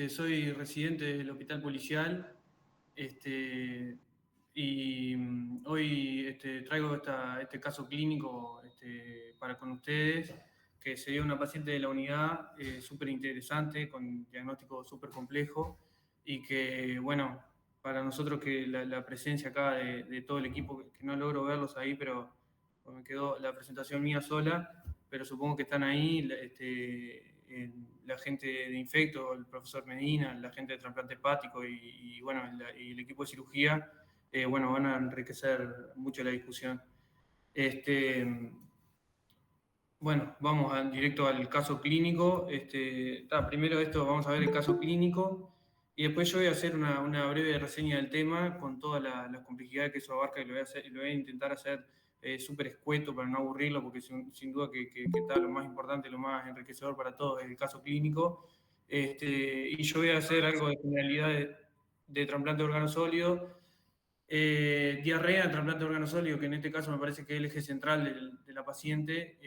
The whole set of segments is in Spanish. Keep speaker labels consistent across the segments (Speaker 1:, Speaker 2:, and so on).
Speaker 1: Soy residente del Hospital Policial, y hoy traigo este caso clínico para con ustedes, que sería una paciente de la unidad súper interesante, con diagnóstico súper complejo, y que, bueno, para nosotros que la presencia acá de todo el equipo, que no logro verlos ahí, pero me quedó la presentación mía sola, pero supongo que están ahí la gente de Infecto, el profesor Medina, la gente de trasplante hepático y bueno, y el equipo de cirugía, bueno, van a enriquecer mucho la discusión. Bueno, vamos directo al caso clínico. Primero vamos a ver el caso clínico y después yo voy a hacer una breve reseña del tema con toda la complejidad que eso abarca, y lo voy a intentar hacer súper escueto para no aburrirlo, porque sin duda que está lo más importante, lo más enriquecedor para todos es el caso clínico. Y yo voy a hacer algo de generalidad de trasplante de órgano sólido. Diarrea, trasplante de órgano sólido, que en este caso me parece que es el eje central de la paciente,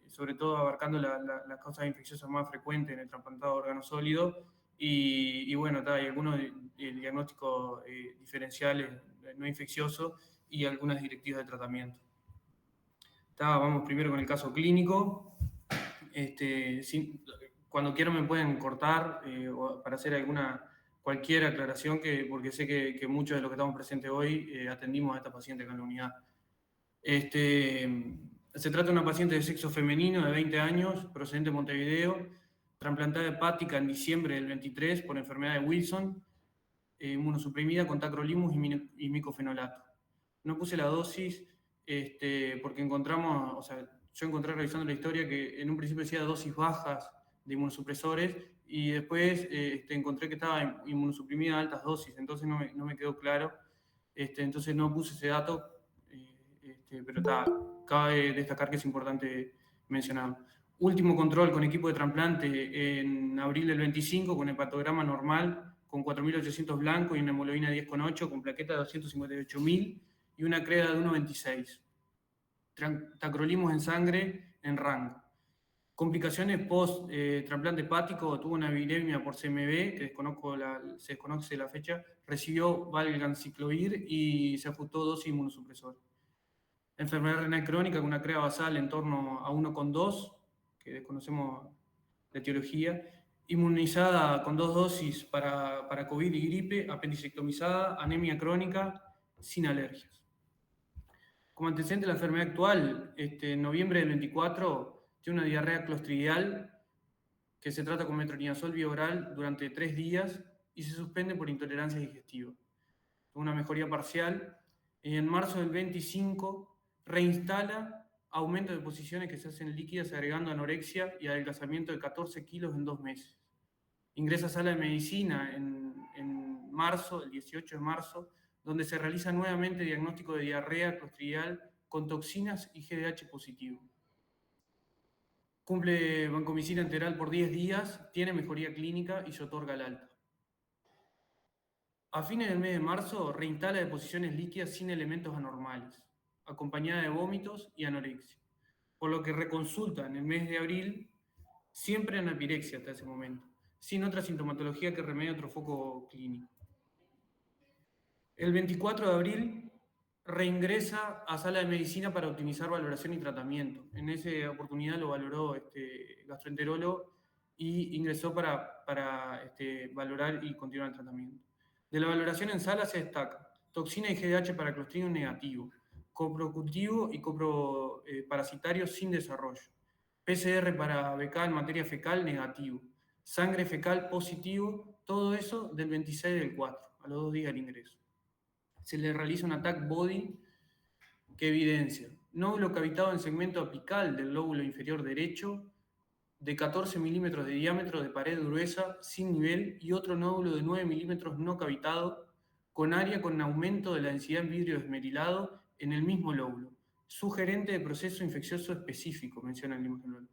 Speaker 1: sobre todo abarcando las causas infecciosas más frecuentes en el trasplantado de órgano sólido. Y bueno, hay algunos diagnósticos diferenciales no infecciosos y algunas directivas de tratamiento. Vamos primero con el caso clínico. Cuando quieran me pueden cortar para hacer cualquier aclaración, porque sé que muchos de los que estamos presentes hoy atendimos a esta paciente acá en la unidad. Se trata de una paciente de sexo femenino de 20 años, procedente de Montevideo, trasplantada hepática en diciembre del 23 por enfermedad de Wilson, inmunosuprimida con tacrolimus y micofenolato. No puse la dosis porque encontramos, o sea, yo encontré revisando la historia que en un principio decía dosis bajas de inmunosupresores y después encontré que estaba inmunosuprimida a altas dosis, entonces no me quedó claro. Entonces no puse ese dato, pero cabe destacar que es importante mencionarlo. Último control con equipo de trasplante en abril del 25 con hepatograma normal, con 4.800 blancos y una hemoglobina 10,8 con plaqueta de 258.000 y una CREA de 1,26. Tacrolimus en sangre en rango. Complicaciones post trasplante hepático: tuvo una viremia por CMV, que se desconoce la fecha, recibió valganciclovir y se ajustó dosis inmunosupresor. Enfermedad renal crónica con una CREA basal en torno a 1,2, que desconocemos la etiología. Inmunizada con 2 dosis para COVID y gripe, apendicectomizada, anemia crónica, sin alergias. Como antecedente de la enfermedad actual, en noviembre del 24 tiene una diarrea clostridial que se trata con metronidazol vía oral durante 3 días y se suspende por intolerancia digestiva. Una mejoría parcial. Y en marzo del 25 reinstala aumento de posiciones que se hacen líquidas, agregando anorexia y adelgazamiento de 14 kilos en 2 meses. Ingresa a sala de medicina en marzo, el 18 de marzo, donde se realiza nuevamente diagnóstico de diarrea clostridial con toxinas y GDH positivo. Cumple vancomicina enteral por 10 días, tiene mejoría clínica y se otorga el alta. A fines del mes de marzo reinstala deposiciones líquidas sin elementos anormales, acompañada de vómitos y anorexia, por lo que reconsulta en el mes de abril, siempre anapirexia hasta ese momento, sin otra sintomatología que remedie otro foco clínico. El 24 de abril reingresa a sala de medicina para optimizar valoración y tratamiento. En esa oportunidad lo valoró gastroenterólogo y ingresó para valorar y continuar el tratamiento. De la valoración en sala se destaca toxina y GDH para Clostridium negativo, coprocultivo y coproparasitario sin desarrollo, PCR para BK en materia fecal negativo, sangre fecal positivo, todo eso del 26 del 4, a los 2 días del ingreso. Se le realiza un attack body que evidencia nódulo cavitado en segmento apical del lóbulo inferior derecho de 14 milímetros de diámetro de pared gruesa sin nivel y otro nódulo de 9 milímetros no cavitado con área con aumento de la densidad en vidrio esmerilado en el mismo lóbulo, sugerente de proceso infeccioso específico, menciona el imagenólogo.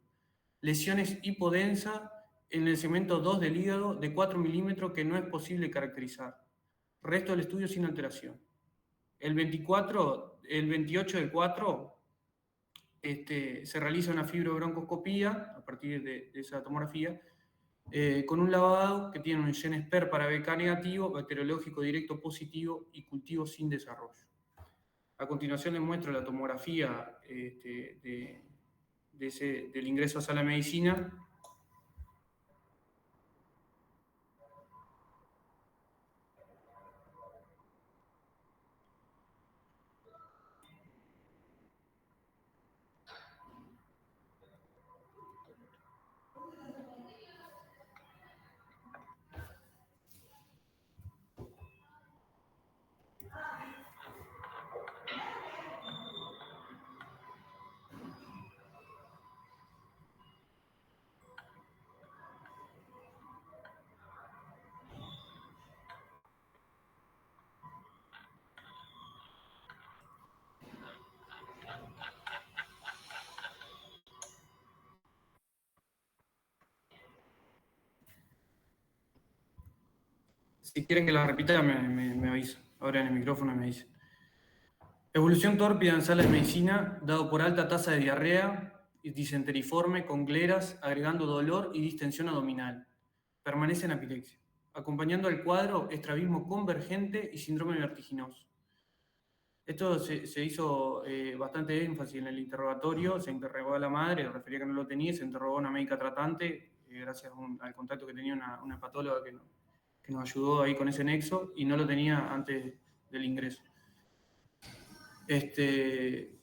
Speaker 1: Lesiones hipodensas en el segmento 2 del hígado de 4 milímetros que no es posible caracterizar. Resto del estudio sin alteración. El 28 del 4 se realiza una fibrobroncoscopía a partir de esa tomografía con un lavado que tiene un gen SPER para BK negativo, bacteriológico directo positivo y cultivo sin desarrollo. A continuación les muestro la tomografía del ingreso a sala de medicina. Si quieren que la repita, me avisan. Ahora en el micrófono me dicen. Evolución tórpida en sala de medicina, dado por alta tasa de diarrea y disenteriforme con gleras, agregando dolor y distensión abdominal. Permanece en apiplexia. Acompañando al cuadro, estrabismo convergente y síndrome vertiginoso. Esto se hizo bastante énfasis en el interrogatorio, se interrogó a la madre, refería que no lo tenía, se interrogó a una médica tratante, gracias al contacto que tenía una hepatóloga que nos ayudó ahí con ese nexo, y no lo tenía antes del ingreso. Tiene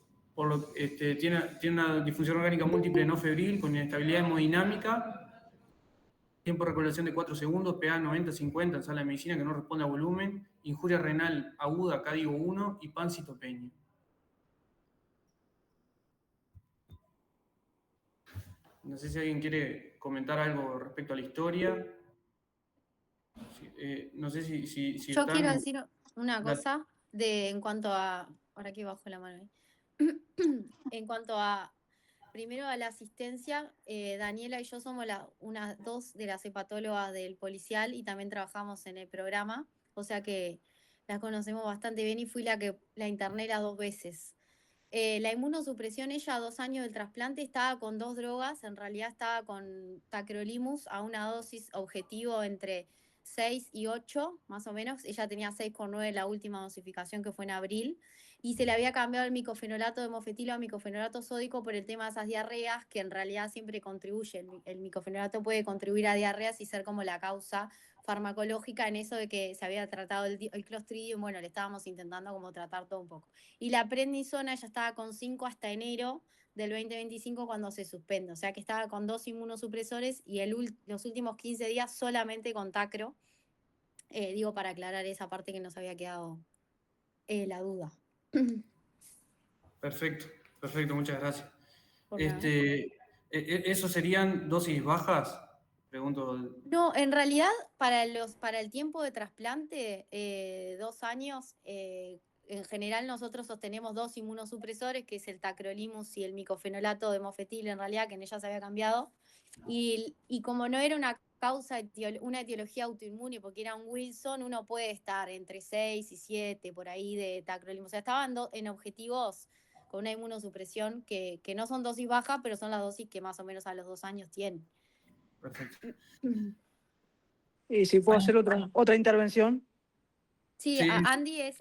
Speaker 1: una disfunción orgánica múltiple no febril con inestabilidad hemodinámica, tiempo de recuperación de 4 segundos, PA 90-50 en sala de medicina que no responde a volumen, injuria renal aguda, acá digo 1, y pancitopenia. No sé si alguien quiere comentar algo respecto a la historia. No sé si
Speaker 2: Yo
Speaker 1: están...
Speaker 2: quiero decir una cosa en cuanto a... Ahora que bajo la mano ahí. En cuanto a... Primero a la asistencia, Daniela y yo somos dos de las hepatólogas del policial y también trabajamos en el programa, o sea que las conocemos bastante bien y fui la que la interné las 2 veces. La inmunosupresión, ella a 2 años del trasplante estaba con 2 drogas, en realidad estaba con tacrolimus a una dosis objetivo entre 6 y 8, más o menos. Ella tenía 6,9 la última dosificación que fue en abril, y se le había cambiado el micofenolato de mofetilo a micofenolato sódico por el tema de esas diarreas, que en realidad siempre contribuye. El micofenolato puede contribuir a diarreas y ser como la causa farmacológica en eso de que se había tratado el Clostridium. Bueno, le estábamos intentando como tratar todo un poco. Y la prednisona ya estaba con 5 hasta enero del 2025 cuando se suspende, o sea que estaba con 2 inmunosupresores y los últimos 15 días solamente con tacro, digo para aclarar esa parte que nos había quedado la duda.
Speaker 1: Perfecto, muchas gracias.
Speaker 2: Por nada.
Speaker 1: ¿Eso serían dosis bajas? Pregunto.
Speaker 2: No, en realidad para el tiempo de trasplante, 2 años, en general nosotros sostenemos 2 inmunosupresores, que es el tacrolimus y el micofenolato de mofetil, en realidad, que en ella se había cambiado. Y como no era una causa, una etiología autoinmune, porque era un Wilson, uno puede estar entre 6 y 7 por ahí de tacrolimus. O sea, estaban en objetivos con una inmunosupresión que no son dosis bajas, pero son las dosis que más o menos a los 2 años tienen.
Speaker 1: Perfecto.
Speaker 3: Y si puedo hacer otra intervención.
Speaker 2: Sí,
Speaker 1: Sí.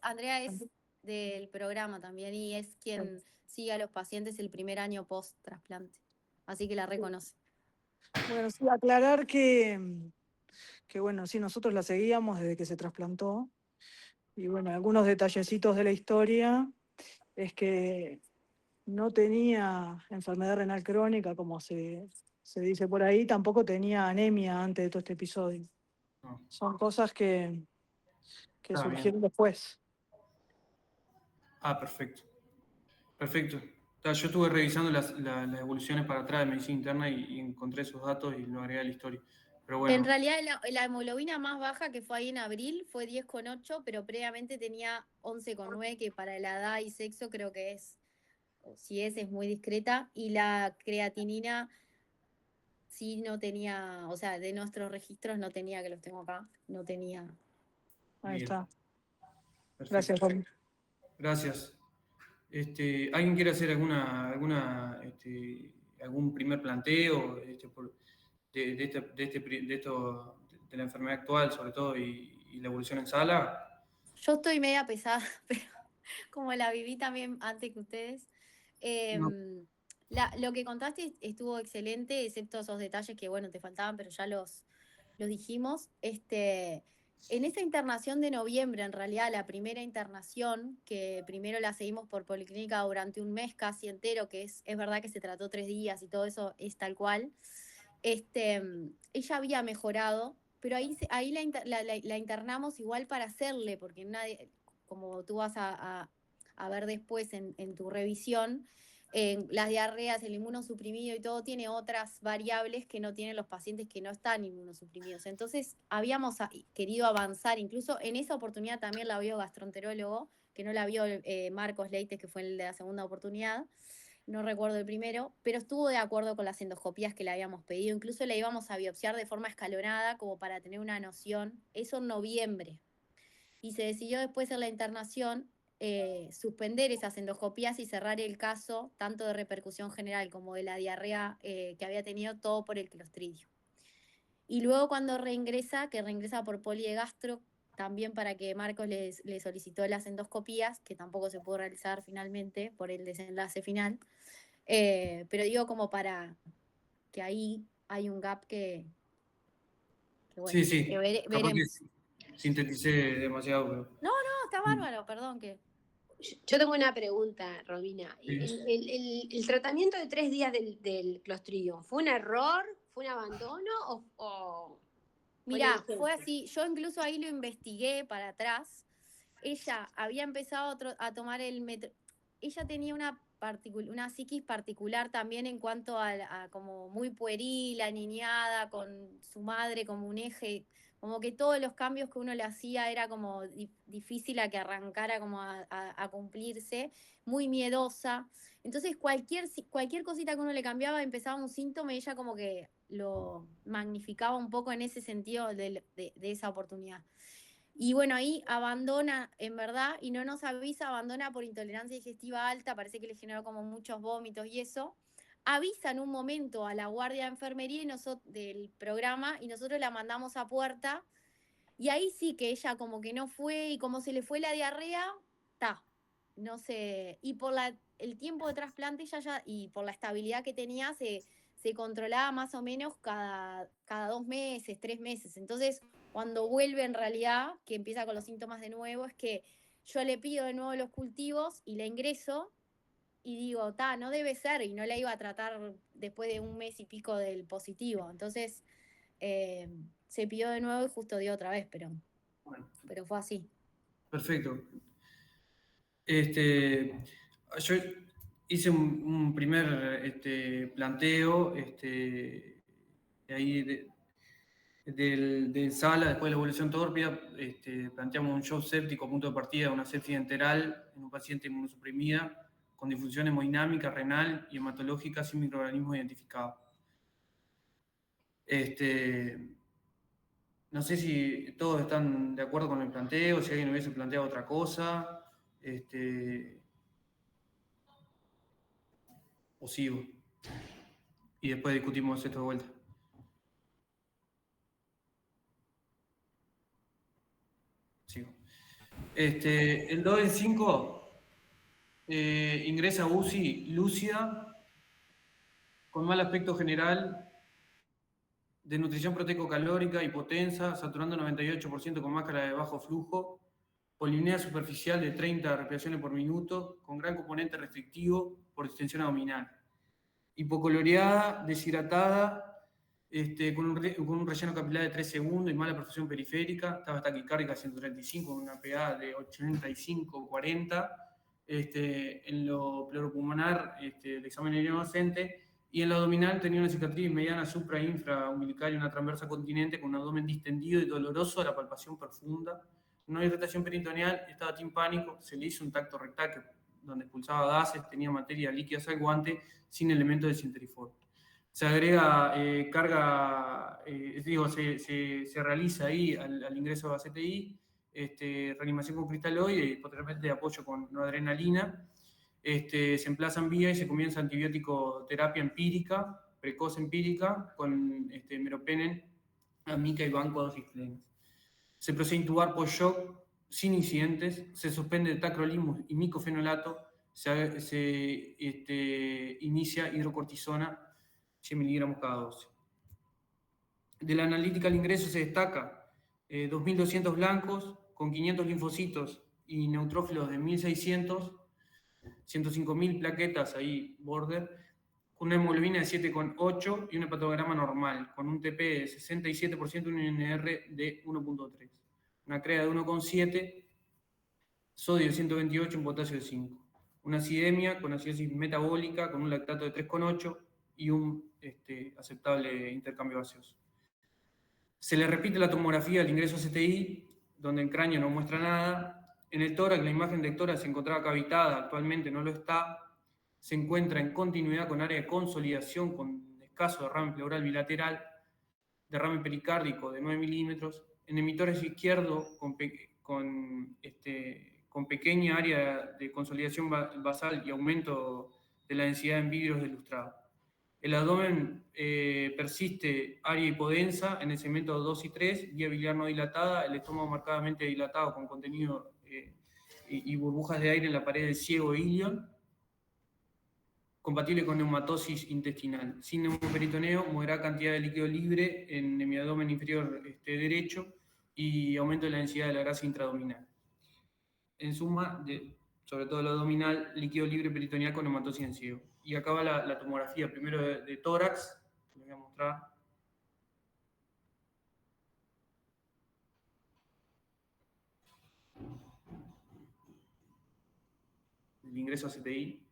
Speaker 2: Andrea es del programa también y es quien sigue a los pacientes el primer año post-trasplante. Así que la reconoce.
Speaker 3: Bueno, sí, aclarar que bueno, sí, nosotros la seguíamos desde que se trasplantó. Y bueno, algunos detallecitos de la historia es que no tenía enfermedad renal crónica, como se dice por ahí, tampoco tenía anemia antes de todo este episodio.
Speaker 1: No.
Speaker 3: Son cosas que surgieron
Speaker 1: bien.
Speaker 3: después.
Speaker 1: Perfecto. Yo estuve revisando las evoluciones para atrás de medicina interna y encontré esos datos y lo agregué a la historia. Pero bueno.
Speaker 2: En realidad la hemoglobina más baja que fue ahí en abril fue 10,8, pero previamente tenía 11,9, que para la edad y sexo creo que si es muy discreta. Y la creatinina sí no tenía, o sea, de nuestros registros no tenía, que los tengo acá, no tenía.
Speaker 3: Ahí
Speaker 1: Bien.
Speaker 3: está.
Speaker 1: Perfecto.
Speaker 3: Gracias, Juan.
Speaker 1: Gracias. ¿Alguien quiere hacer algún primer planteo? de la enfermedad actual, sobre todo, y la evolución en sala.
Speaker 2: Yo estoy media pesada, pero como la viví también antes que ustedes.
Speaker 1: No.
Speaker 2: Lo que contaste estuvo excelente, excepto esos detalles que, bueno, te faltaban, pero ya los dijimos. En esa internación de noviembre, en realidad, la primera internación, que primero la seguimos por policlínica durante un mes casi entero, que es verdad que se trató 3 días y todo eso es tal cual, ella había mejorado, pero ahí la internamos igual para hacerle, porque nadie, como tú vas a ver después en tu revisión, las diarreas, el inmunosuprimido y todo tiene otras variables que no tienen los pacientes que no están inmunosuprimidos. Entonces, habíamos querido avanzar, incluso en esa oportunidad también la vio gastroenterólogo, que no la vio Marcos Leites, que fue el de la segunda oportunidad, no recuerdo el primero, pero estuvo de acuerdo con las endoscopías que le habíamos pedido, incluso le íbamos a biopsiar de forma escalonada como para tener una noción, eso en noviembre. Y se decidió después en la internación suspender esas endoscopías y cerrar el caso, tanto de repercusión general como de la diarrea que había tenido, todo por el clostridio. Y luego cuando reingresa, que reingresa por poligastro, también para que Marcos le solicitó las endoscopías, que tampoco se pudo realizar finalmente por el desenlace final. Pero digo como para que ahí hay un gap que bueno,
Speaker 1: Sí,
Speaker 2: que
Speaker 1: capaz que
Speaker 2: veremos.
Speaker 1: sinteticé demasiado, pero...
Speaker 2: No, está bárbaro, perdón que...
Speaker 4: Yo tengo una pregunta, Romina.
Speaker 1: Sí.
Speaker 4: ¿El tratamiento de 3 días del Clostridium fue un error? ¿Fue un abandono? ¿O
Speaker 2: Mirá, fue así, yo incluso ahí lo investigué para atrás. Ella había empezado a tomar el metro. Ella tenía una psiquis particular también en cuanto a como muy pueril, aniñada, con su madre como un eje, como que todos los cambios que uno le hacía era como difícil a que arrancara como a cumplirse, muy miedosa. Entonces cualquier cosita que uno le cambiaba empezaba un síntoma y ella como que lo magnificaba un poco en ese sentido de esa oportunidad. Y bueno, ahí abandona, en verdad, y no nos avisa, abandona por intolerancia digestiva alta, parece que le generó como muchos vómitos y eso. Avisa en un momento a la guardia de enfermería del programa y nosotros la mandamos a puerta. Y ahí sí que ella como que no fue y como se le fue la diarrea, está. No sé. Y por el tiempo de trasplante y por la estabilidad que tenía, se controlaba más o menos cada 2 meses, 3 meses. Entonces, cuando vuelve en realidad, que empieza con los síntomas de nuevo, es que yo le pido de nuevo los cultivos y la ingreso y digo, no debe ser, y no la iba a tratar después de un mes y pico del positivo. Entonces, se pidió de nuevo y justo dio otra vez,
Speaker 1: Bueno,
Speaker 2: pero fue así.
Speaker 1: perfecto. Yo hice un primer planteo ahí del SALA, después de la evolución tórpida, planteamos un shock séptico, punto de partida, una sepsis enteral en un paciente inmunosuprimida con disfunción hemodinámica, renal y hematológica sin microorganismos identificados. No sé si todos están de acuerdo con el planteo, si alguien hubiese planteado otra cosa, o sigo. Y después discutimos esto de vuelta. Sigo. El 2 del 5 ingresa UCI lúcida, con mal aspecto general, desnutrición proteico-calórica, hipotensa, saturando 98% con máscara de bajo flujo, polimnia superficial de 30 respiraciones por minuto, con gran componente restrictivo por extensión abdominal. Hipocoloreada, deshidratada, con un relleno capilar de 3 segundos y mala perfusión periférica, estaba taquicárdica 135, con una PA de 85-40, en lo pleuropulmonar, el examen era inocente, y en la abdominal tenía una cicatriz mediana supra-infra-umbilical y una transversa continente con un abdomen distendido y doloroso a la palpación profunda, no irritación peritoneal, estaba timpánico, se le hizo un tacto rectal donde expulsaba gases, tenía materia líquida al guante, sin elementos de centrifugo. Se agrega carga, se realiza ahí al ingreso a CTI, reanimación con cristaloide y posteriormente apoyo con noradrenalina. Se emplaza en vía y se comienza antibiótico terapia empírica precoz empírica con meropenem, amica y banco a dosis plenas. Se procede a intubar por shock sin incidentes, se suspende tacrolimus y micofenolato, se inicia hidrocortisona 100 miligramos cada 12. De la analítica al ingreso se destaca 2.200 blancos con 500 linfocitos y neutrófilos de 1.600, 105.000 plaquetas ahí, border, con una hemoglobina de 7,8 y un hepatograma normal, con un TP de 67% y un INR de 1,3. Una CREA de 1,7, sodio 128, un potasio de 5. Una acidemia con acidosis metabólica, con un lactato de 3,8 y un aceptable intercambio gaseoso. Se le repite la tomografía al ingreso a CTI, donde el cráneo no muestra nada. En el tórax, la imagen de tórax se encontraba cavitada, actualmente no lo está. Se encuentra en continuidad con área de consolidación, con escaso derrame pleural bilateral, derrame pericárdico de 9 milímetros. En emitores izquierdo, con pequeña área de consolidación basal y aumento de la densidad en vidrios de lustrado. El abdomen persiste área hipodensa en el segmento 2 y 3, vía biliar no dilatada, el estómago marcadamente dilatado con contenido y burbujas de aire en la pared del ciego e ilion, compatible con neumatosis intestinal. Sin neumoperitoneo, moderada cantidad de líquido libre en mi abdomen inferior derecho y aumento de la densidad de la grasa intraabdominal. En suma, sobre todo el abdominal, líquido libre peritoneal con neumatosis en ciego. Y acá va la tomografía, primero de tórax, les voy a mostrar. El ingreso a CTI.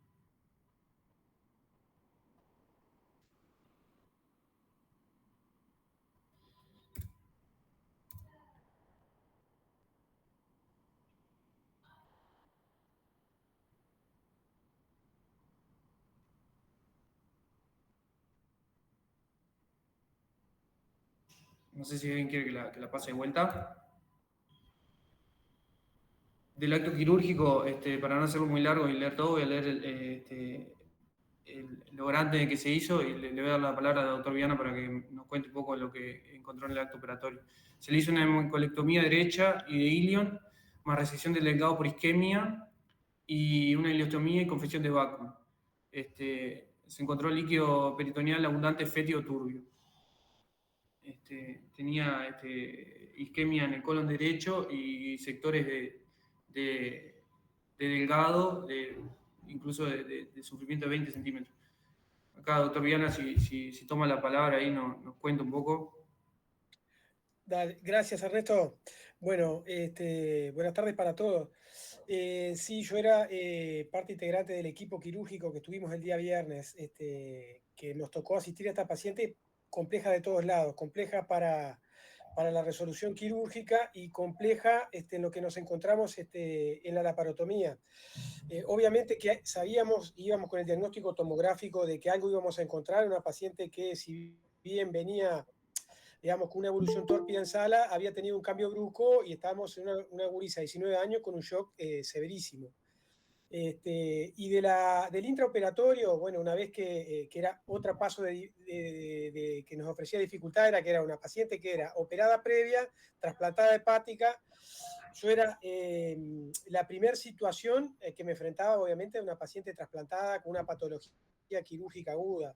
Speaker 1: No sé si alguien quiere que la pase de vuelta. Del acto quirúrgico, para no hacerlo muy largo y leer todo, voy a leer lo grande que se hizo y le voy a dar la palabra al doctor Viana para que nos cuente un poco lo que encontró en el acto operatorio. Se le hizo una hemocolectomía derecha y de ilion, más resección del delgado por isquemia y una ileostomía y confección de vacuum. Se encontró líquido peritoneal abundante fétido turbio. Tenía isquemia en el colon derecho y sectores de delgado, incluso de sufrimiento de 20 centímetros. Acá, doctor Viana, si toma la palabra ahí, nos cuenta un poco.
Speaker 5: Dale, gracias, Ernesto. Bueno, buenas tardes para todos. Sí, yo era parte integrante del equipo quirúrgico que estuvimos el día viernes, que nos tocó asistir a esta paciente compleja de todos lados, compleja para la resolución quirúrgica y compleja en lo que nos encontramos en la laparotomía. Obviamente que sabíamos, íbamos con el diagnóstico tomográfico de que algo íbamos a encontrar, una paciente que si bien venía, digamos, con una evolución tórpida en sala, había tenido un cambio brusco y estábamos en una gurisa de 19 años con un shock severísimo. Y del intraoperatorio, bueno, una vez que era otro paso que nos ofrecía dificultad, era que era una paciente que era operada previa, trasplantada hepática. Yo era la primera situación que me enfrentaba, obviamente, a una paciente trasplantada con una patología quirúrgica aguda.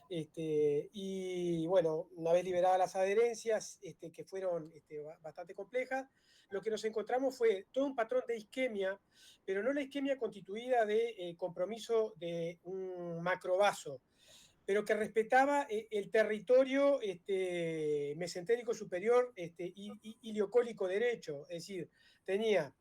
Speaker 5: Y bueno, una vez liberadas las adherencias, que fueron bastante complejas, lo que nos encontramos fue todo un patrón de isquemia, pero no la isquemia constituida de compromiso de un macrovaso, pero que respetaba el territorio mesentérico superior iliocólico derecho, es decir, tenía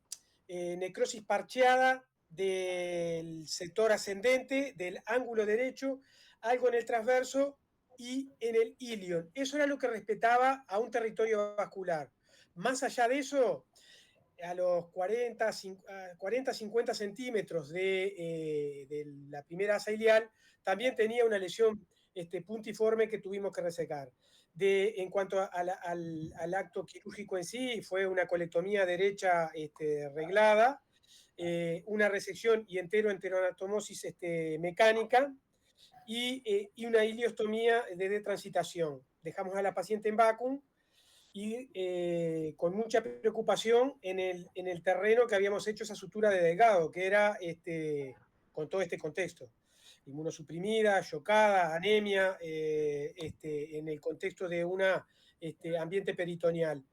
Speaker 5: necrosis parcheada del sector ascendente, del ángulo derecho, algo en el transverso y en el ilion. Eso era lo que respetaba a un territorio vascular. Más allá de eso, a los 40-50 centímetros de la primera asa ilial, también tenía una lesión puntiforme que tuvimos que resecar. En cuanto al acto quirúrgico en sí, fue una colectomía derecha reglada, una resección y enteroanatomosis mecánica, y una ileostomía de detransitación. Dejamos a la paciente en vacún y con mucha preocupación en el terreno que habíamos hecho esa sutura de Delgado, que era con todo este contexto. Inmunosuprimida, chocada, anemia, en el contexto de un ambiente peritoneal.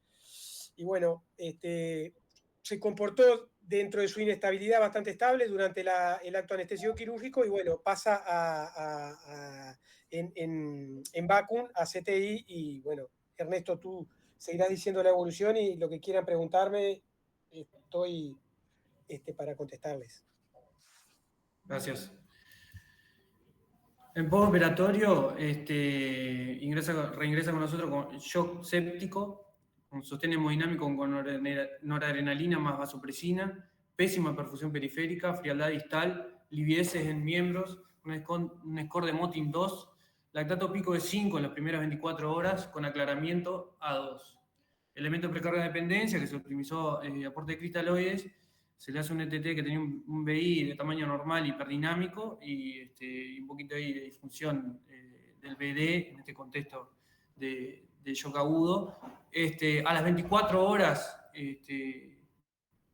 Speaker 5: Y bueno, se comportó dentro de su inestabilidad bastante estable durante el acto anestésico quirúrgico y bueno, pasa en vacún a CTI y bueno, Ernesto, tú seguirás diciendo la evolución y lo que quieran preguntarme, estoy para contestarles.
Speaker 1: Gracias. En postoperatorio reingresa con nosotros con shock séptico, con sostén hemodinámico con noradrenalina más vasopresina, pésima perfusión periférica, frialdad distal, livideces en miembros, un score de Motin 2, lactato pico de 5 en las primeras 24 horas con aclaramiento A2. Elemento de precarga de dependencia que se optimizó aporte de cristaloides. Se le hace un ETT que tenía un BI de tamaño normal hiperdinámico y un poquito ahí de disfunción del BD en este contexto de shock agudo. A las 24 horas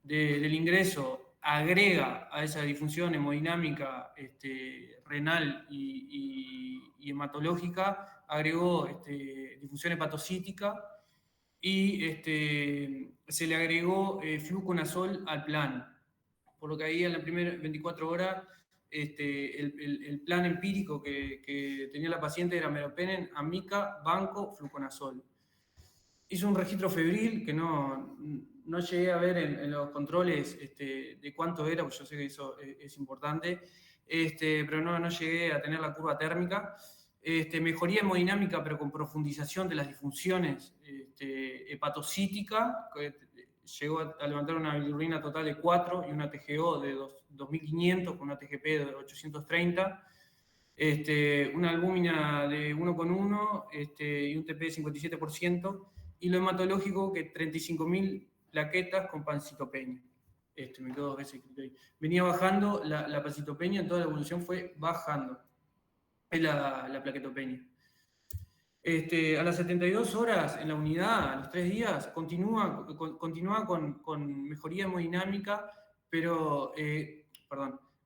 Speaker 1: del ingreso agrega a esa disfunción hemodinámica renal y hematológica, agregó disfunción hepatocítica y se le agregó fluconazol al plan. Por lo que ahí en las primeras 24 horas el plan empírico que tenía la paciente era meropenem, amica, banco, fluconazol. Hizo un registro febril que no llegué a ver en los controles de cuánto era, porque yo sé que eso es importante, pero no llegué a tener la curva térmica. Mejoría hemodinámica, pero con profundización de las disfunciones hepatocítica, que llegó a levantar una bilirrubina total de 4 y una TGO de 2.500 con una TGP de 830, una albúmina de 1,1 y un TP de 57%, y lo hematológico que 35.000 plaquetas con pancitopenia. Me quedo 2 veces. Venía bajando la pancitopenia, en toda la evolución fue bajando. Es la plaquetopenia. A las 72 horas en la unidad, a los 3 días, continúa con mejoría hemodinámica, pero,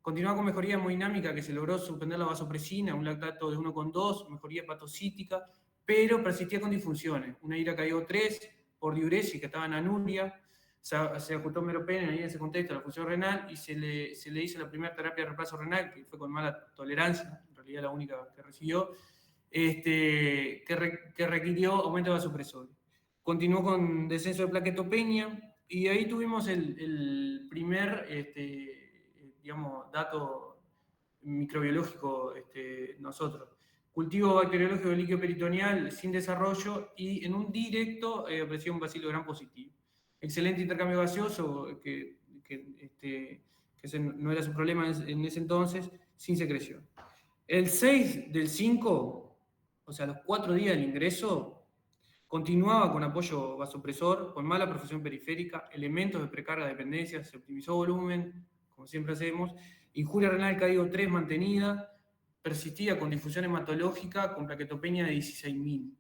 Speaker 1: continúa con mejoría hemodinámica que se logró suspender la vasopresina, un lactato de 1,2, mejoría hepatocítica, pero persistía con disfunciones. Una ira cayó 3 por diuresis, que estaba en anuria, se ajustó meropenem ahí en ese contexto, la función renal, y se le hizo la primera terapia de reemplazo renal, que fue con mala tolerancia, en realidad la única que recibió, que requirió aumento de vasopresor. Continuó con descenso de plaquetopenia, y ahí tuvimos el primer dato microbiológico nosotros. Cultivo bacteriológico del líquido peritoneal sin desarrollo, y en un directo apareció un bacilo gram positivo. Excelente intercambio gaseoso, que ese no era su problema en ese entonces, sin secreción. El 6 del 5, o sea, los 4 días del ingreso, continuaba con apoyo vasopresor, con mala perfusión periférica, elementos de precarga de dependencia, se optimizó volumen, como siempre hacemos, injuria renal código 3 mantenida, persistía con difusión hematológica, con plaquetopenia de 16.000.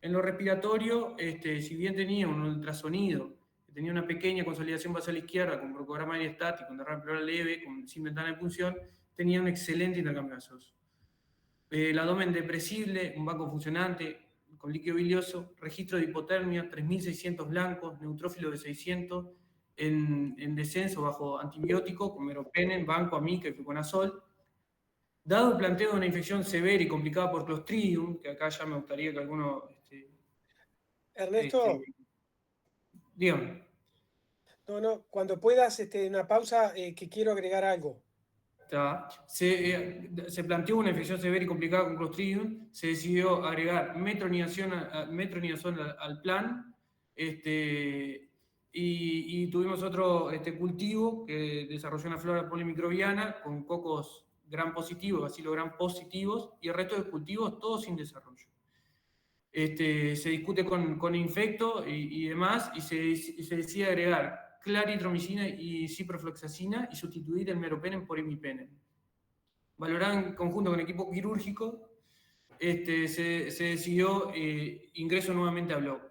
Speaker 1: En lo respiratorio, si bien tenía un ultrasonido, tenía una pequeña consolidación basal izquierda con broncodrama estático, con derrame pleural leve, sin ventana de punción, tenía un excelente intercambio gaseoso. El abdomen depresible, un banco funcionante, con líquido bilioso, registro de hipotermia, 3.600 blancos, neutrófilo de 600, en descenso bajo antibiótico, con meropenem, banco, amica y fluconazol. Dado el planteo de una infección severa y complicada por Clostridium, que acá ya me gustaría que alguno...
Speaker 5: Ernesto,
Speaker 1: dígame.
Speaker 5: No, cuando puedas, una pausa, que quiero agregar algo.
Speaker 1: Se planteó una infección severa y complicada con Clostridium, se decidió agregar metronidazol al plan, y tuvimos otro cultivo que desarrolló una flora polimicrobiana con cocos gram positivos, bacilo gram positivos, y el resto de cultivos todos sin desarrollo. Se discute con infecto y demás, y se decide agregar claritromicina y ciprofloxacina y sustituir el meropenem por imipenem. valorada en conjunto con el equipo quirúrgico, se decidió ingreso nuevamente a Block.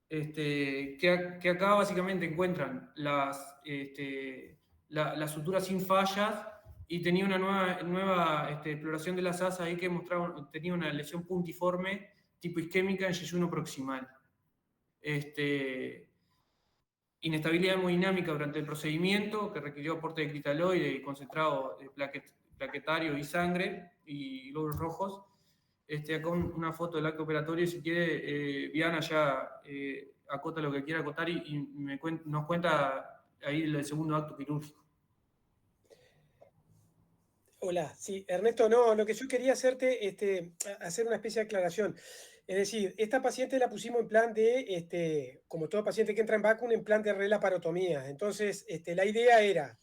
Speaker 1: Que acá básicamente encuentran las suturas sin fallas y tenía una nueva exploración de las asas ahí que mostraba, tenía una lesión puntiforme tipo isquémica en yeyuno proximal. Inestabilidad hemodinámica durante el procedimiento que requirió aporte de cristalloide y concentrado plaquetario y sangre y glóbulos rojos. Acá una foto del acto operatorio, si quiere, Viana ya acota lo que quiera acotar y nos cuenta ahí el segundo acto quirúrgico.
Speaker 5: Hola, sí, Ernesto, no, lo que yo quería hacerte, hacer una especie de aclaración. Es decir, esta paciente la pusimos en plan de, como todo paciente que entra en vacuna, en plan de relaparotomía. Entonces, la idea era,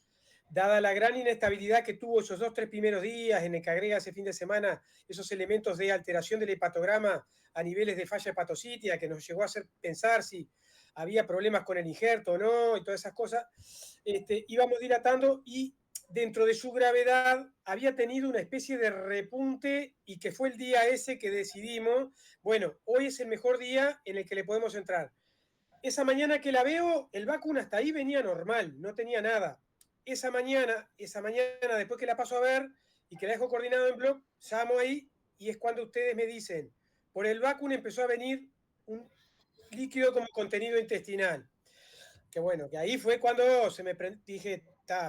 Speaker 5: dada la gran inestabilidad que tuvo esos 2-3 primeros días, en el que agrega ese fin de semana esos elementos de alteración del hepatograma a niveles de falla hepatocítica, que nos llegó a hacer pensar si había problemas con el injerto o no, y todas esas cosas, íbamos dilatando y dentro de su gravedad había tenido una especie de repunte y que fue el día ese que decidimos, bueno, hoy es el mejor día en el que le podemos entrar. Esa mañana que la veo, el vacuna hasta ahí venía normal, no tenía nada. Esa mañana, después que la paso a ver y que la dejo coordinado en blog, llamo ahí y es cuando ustedes me dicen, por el vacuna empezó a venir un líquido como contenido intestinal. Que bueno, que ahí fue cuando dije,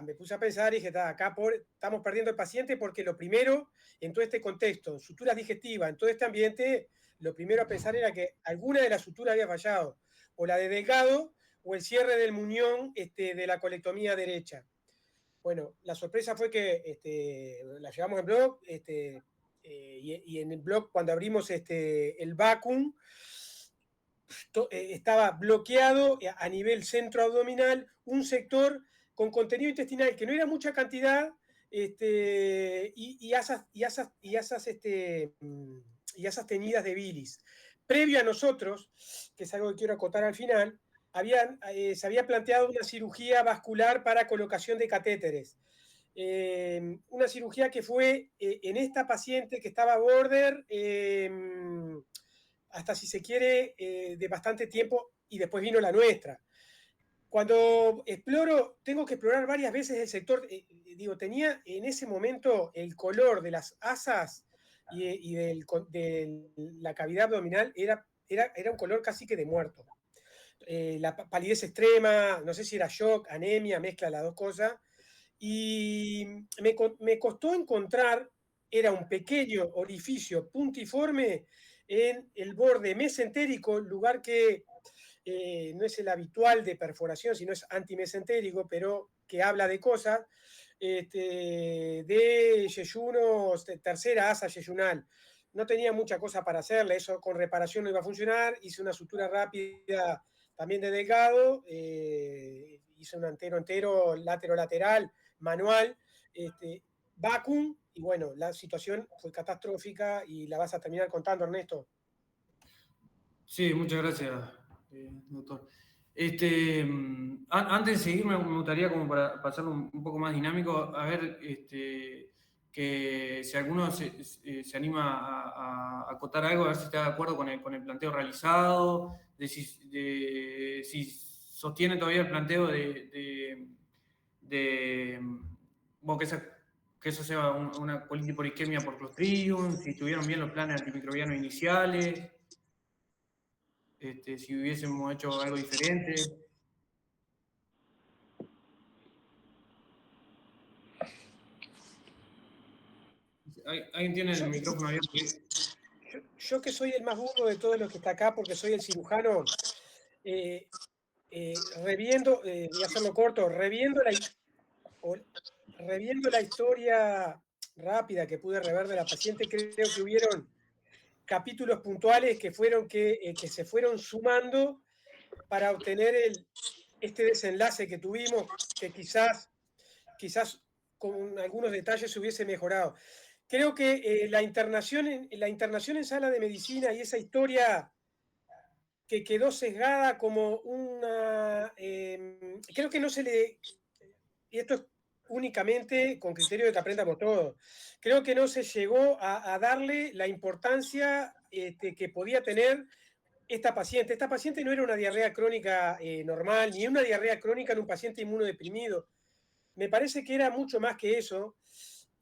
Speaker 5: me puse a pensar y dije, acá estamos perdiendo el paciente porque lo primero, en todo este contexto, suturas digestivas, en todo este ambiente, lo primero a pensar era que alguna de las suturas había fallado, o la de Delgado, o el cierre del muñón de la colectomía derecha. Bueno, la sorpresa fue que la llevamos en blog, y en el blog, cuando abrimos el vacuum, estaba bloqueado a nivel centroabdominal un sector con contenido intestinal que no era mucha cantidad, y asas teñidas de bilis. Previo a nosotros, que es algo que quiero acotar al final, se había planteado una cirugía vascular para colocación de catéteres. Una cirugía que fue en esta paciente que estaba border, hasta si se quiere, de bastante tiempo, y después vino la nuestra. Cuando tengo que explorar varias veces el sector, tenía en ese momento el color de las asas y de la cavidad abdominal era un color casi que de muerto. La palidez extrema, no sé si era shock, anemia, mezcla las dos cosas, y me costó encontrar, era un pequeño orificio puntiforme en el borde mesentérico, lugar que no es el habitual de perforación, sino es antimesentérico, pero que habla de cosas, de yeyuno, tercera asa yeyunal. No tenía mucha cosa para hacerle, eso con reparación no iba a funcionar, hice una sutura rápida también de Delgado, hice un entero, lateral, manual, vacuum, y bueno, la situación fue catastrófica y la vas a terminar contando, Ernesto.
Speaker 1: Sí, muchas gracias, doctor. Antes de seguir, me gustaría, como para pasarlo un poco más dinámico, a ver que si alguno se anima a acotar algo, a ver si está de acuerdo con el planteo realizado, de si sostiene todavía el planteo bueno, que eso sea una colitis por isquemia por Clostridium, si estuvieron bien los planes antimicrobianos iniciales. Si hubiésemos hecho algo diferente. ¿Alguien tiene el micrófono abierto?
Speaker 5: Yo que soy el más burdo de todos los que está acá, porque soy el cirujano, reviendo, voy a hacerlo corto, reviendo la historia rápida que pude rever de la paciente, creo que hubieron capítulos puntuales que se fueron sumando para obtener este desenlace que tuvimos, que quizás con algunos detalles se hubiese mejorado. Creo que la internación en sala de medicina y esa historia que quedó sesgada como una... creo que no se le... Y esto es únicamente con criterio de que aprendamos todo. Creo que no se llegó a darle la importancia que podía tener esta paciente. Esta paciente no era una diarrea crónica normal, ni una diarrea crónica en un paciente inmunodeprimido. Me parece que era mucho más que eso.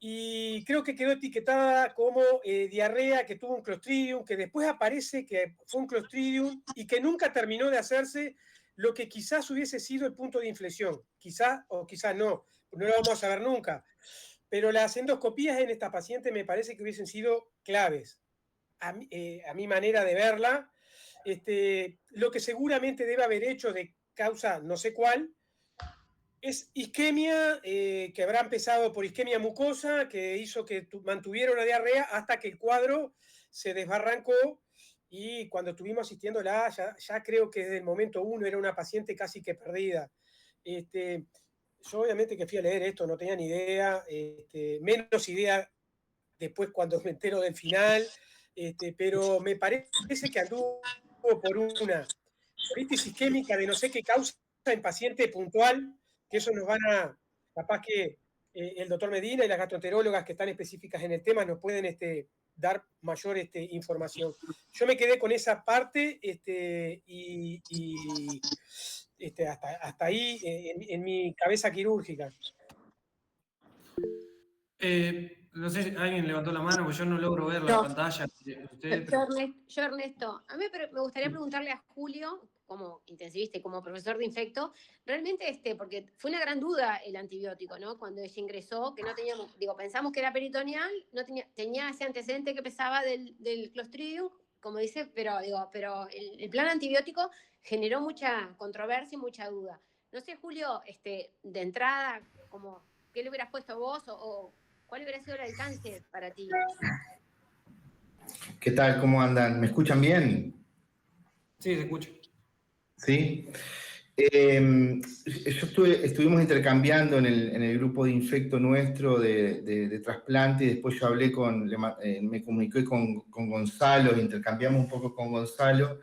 Speaker 5: Y creo que quedó etiquetada como diarrea que tuvo un Clostridium, que después aparece que fue un Clostridium y que nunca terminó de hacerse lo que quizás hubiese sido el punto de inflexión. Quizás o quizás no lo vamos a saber nunca. Pero las endoscopías en esta paciente me parece que hubiesen sido claves. A mi manera de verla, lo que seguramente debe haber hecho de causa no sé cuál, es isquemia, que habrá empezado por isquemia mucosa, que hizo que mantuviera una diarrea hasta que el cuadro se desbarrancó, y cuando estuvimos asistiéndola, ya creo que desde el momento 1 era una paciente casi que perdida. Yo obviamente que fui a leer esto, no tenía ni idea, menos idea después cuando me entero del final, pero me parece que anduvo por una colitis isquémica de no sé qué causa en paciente puntual, que eso nos van a, capaz que el doctor Medina y las gastroenterólogas que están específicas en el tema nos pueden dar mayor información. Yo me quedé con esa parte y hasta ahí en mi cabeza quirúrgica.
Speaker 1: No sé si alguien levantó la mano, porque yo no logro ver la pantalla de ustedes.
Speaker 4: Yo, Ernesto, a mí me gustaría preguntarle a Julio, como intensivista y como profesor de infecto, realmente, porque fue una gran duda el antibiótico, ¿no? Cuando ella ingresó, que no teníamos, pensamos que era peritoneal, no tenía ese antecedente que pesaba del Clostridium, como dice, pero el plan antibiótico generó mucha controversia y mucha duda. No sé, Julio, de entrada, como, ¿qué le hubieras puesto vos o cuál hubiera sido el alcance para ti?
Speaker 6: ¿Qué tal? ¿Cómo andan? ¿Me escuchan bien?
Speaker 1: Sí, se escucha.
Speaker 6: ¿Sí? Estuvimos intercambiando en el grupo de infecto nuestro de trasplante, y después yo hablé me comuniqué con Gonzalo, intercambiamos un poco con Gonzalo.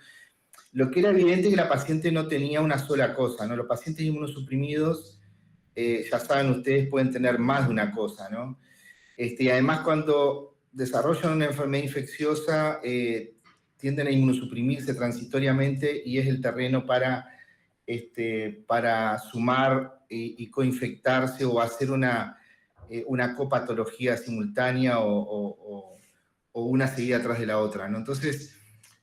Speaker 6: Lo que era evidente es que la paciente no tenía una sola cosa, ¿no? Los pacientes inmunosuprimidos, ya saben ustedes, pueden tener más de una cosa, ¿no? Y además, cuando desarrollan una enfermedad infecciosa, tienden a inmunosuprimirse transitoriamente, y es el terreno para sumar y coinfectarse o hacer una copatología simultánea o una seguida atrás de la otra, ¿no? Entonces,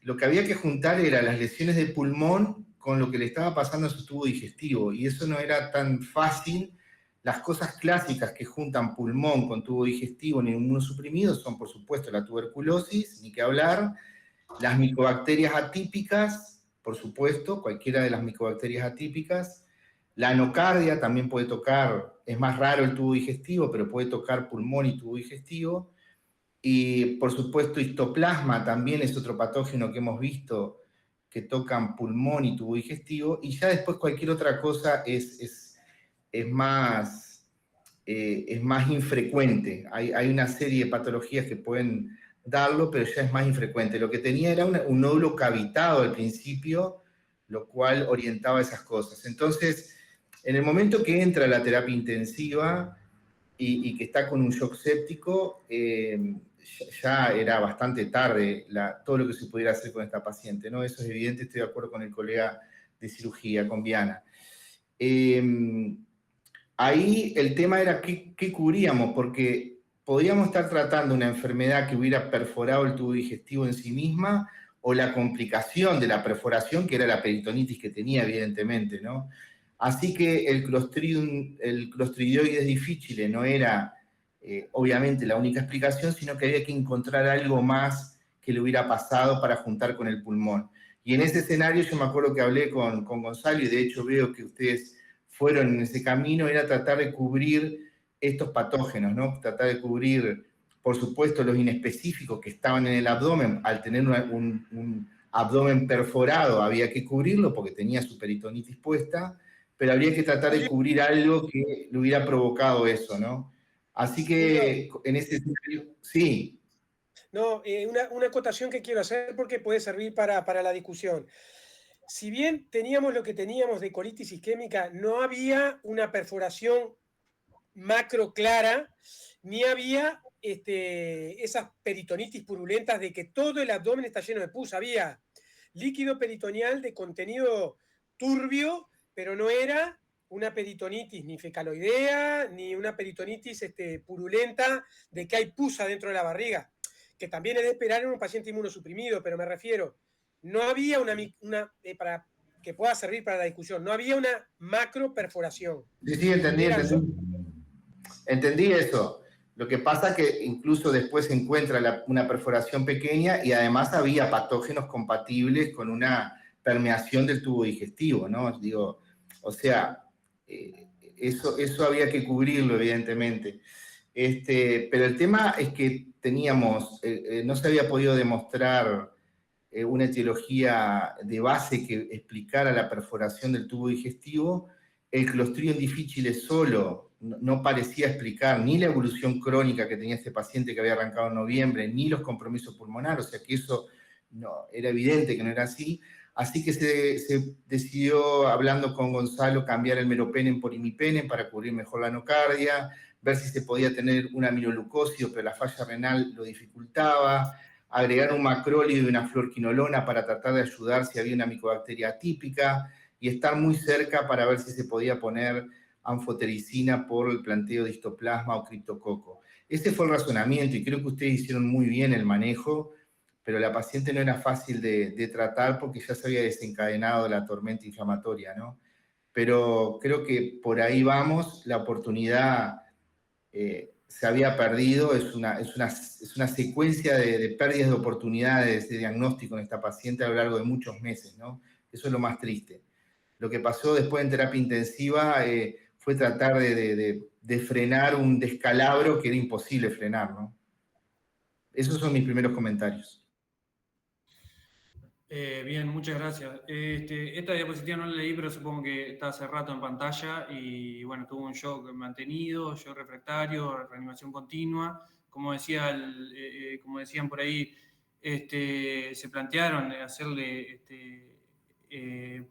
Speaker 6: lo que había que juntar era las lesiones de pulmón con lo que le estaba pasando a su tubo digestivo, y eso no era tan fácil. Las cosas clásicas que juntan pulmón con tubo digestivo en inmunosuprimidos son, por supuesto, la tuberculosis, ni que hablar, las micobacterias atípicas, por supuesto, cualquiera de las micobacterias atípicas, la anocardia también puede tocar, es más raro el tubo digestivo, pero puede tocar pulmón y tubo digestivo, y por supuesto histoplasma también es otro patógeno que hemos visto que tocan pulmón y tubo digestivo, y ya después cualquier otra cosa es más infrecuente. Hay una serie de patologías que pueden darlo, pero ya es más infrecuente. Lo que tenía era un nódulo cavitado al principio, lo cual orientaba esas cosas. Entonces, en el momento que entra la terapia intensiva y que está con un shock séptico, ya era bastante tarde todo lo que se pudiera hacer con esta paciente, ¿no? Eso es evidente, estoy de acuerdo con el colega de cirugía, con Viana. Ahí el tema era qué cubríamos, porque podíamos estar tratando una enfermedad que hubiera perforado el tubo digestivo en sí misma, o la complicación de la perforación, que era la peritonitis que tenía, evidentemente, ¿no? Así que el Clostridioides difficile no era, obviamente, la única explicación, sino que había que encontrar algo más que le hubiera pasado para juntar con el pulmón. Y en ese escenario yo me acuerdo que hablé con Gonzalo, y de hecho veo que ustedes fueron en ese camino, era tratar de cubrir estos patógenos, ¿no? Tratar de cubrir, por supuesto, los inespecíficos que estaban en el abdomen. Al tener un abdomen perforado había que cubrirlo porque tenía su peritonitis puesta, pero habría que tratar de cubrir algo que le hubiera provocado eso, ¿no? Así que en ese escenario, sí.
Speaker 5: No, una acotación que quiero hacer porque puede servir para la discusión. Si bien teníamos lo que teníamos de colitis isquémica, no había una perforación macro clara, ni había esas peritonitis purulentas de que todo el abdomen está lleno de pus. Había líquido peritoneal de contenido turbio, pero no era una peritonitis ni fecaloidea, ni una peritonitis purulenta de que hay pus adentro de la barriga, que también es de esperar en un paciente inmunosuprimido, pero me refiero, no había para que pueda servir para la discusión, no había una macro perforación.
Speaker 6: Sí, entendí eso. Lo que pasa es que incluso después se encuentra una perforación pequeña y además había patógenos compatibles con una permeación del tubo digestivo, ¿no? Digo, o sea, eso había que cubrirlo, evidentemente. Pero el tema es que no se había podido demostrar una etiología de base que explicara la perforación del tubo digestivo. El Clostridium difficile solo no parecía explicar ni la evolución crónica que tenía este paciente que había arrancado en noviembre, ni los compromisos pulmonares, o sea que eso no, era evidente que no era así. Así que se decidió, hablando con Gonzalo, cambiar el meropenem por imipenem para cubrir mejor la nocardia, ver si se podía tener un aminoglucósido, pero la falla renal lo dificultaba, agregar un macrólido y una fluorquinolona para tratar de ayudar si había una micobacteria atípica, y estar muy cerca para ver si se podía poner anfotericina por el planteo de histoplasma o criptococo. Ese fue el razonamiento y creo que ustedes hicieron muy bien el manejo, pero la paciente no era fácil de tratar porque ya se había desencadenado la tormenta inflamatoria, ¿no? Pero creo que por ahí vamos, la oportunidad se había perdido, es una secuencia de pérdidas de oportunidades de diagnóstico en esta paciente a lo largo de muchos meses, ¿no? Eso es lo más triste. Lo que pasó después en terapia intensiva fue tratar de frenar un descalabro que era imposible frenar, ¿no? Esos son mis primeros comentarios.
Speaker 1: Bien, muchas gracias. Esta diapositiva no la leí, pero supongo que está hace rato en pantalla y bueno, tuvo un shock mantenido, shock refractario, reanimación continua. Como decían por ahí, se plantearon hacerle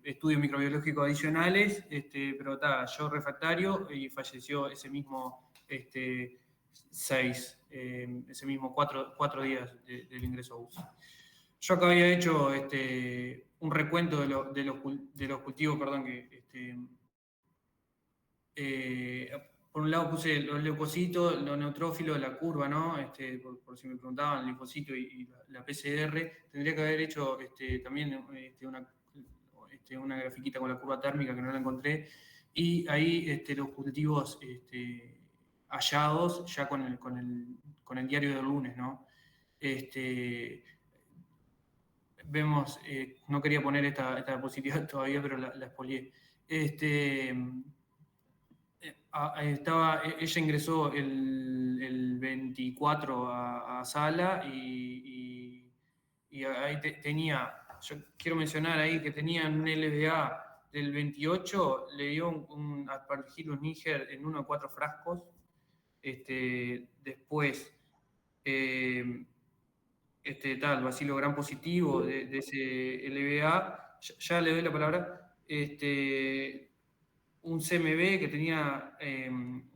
Speaker 1: estudios microbiológicos adicionales, pero está shock refractario y falleció ese mismo 4 días del ingreso a UCI. Yo acá había hecho un recuento de los cultivos, perdón, por un lado puse los leucocitos, los neutrófilos, la curva, ¿no? Por si me preguntaban, el linfocito y la PCR. Tendría que haber hecho también una grafiquita con la curva térmica que no la encontré. Y ahí los cultivos hallados ya con el diario del lunes, ¿no? Vemos, no quería poner esta diapositiva todavía, pero la expolié. Ella ingresó el 24 a sala y ahí tenía, yo quiero mencionar ahí que tenía un LVA del 28, le dio un Aspergillus niger en 1 de 4 frascos. Después, bacilo gram positivo de ese LVA, ya le doy la palabra, un CMB que tenía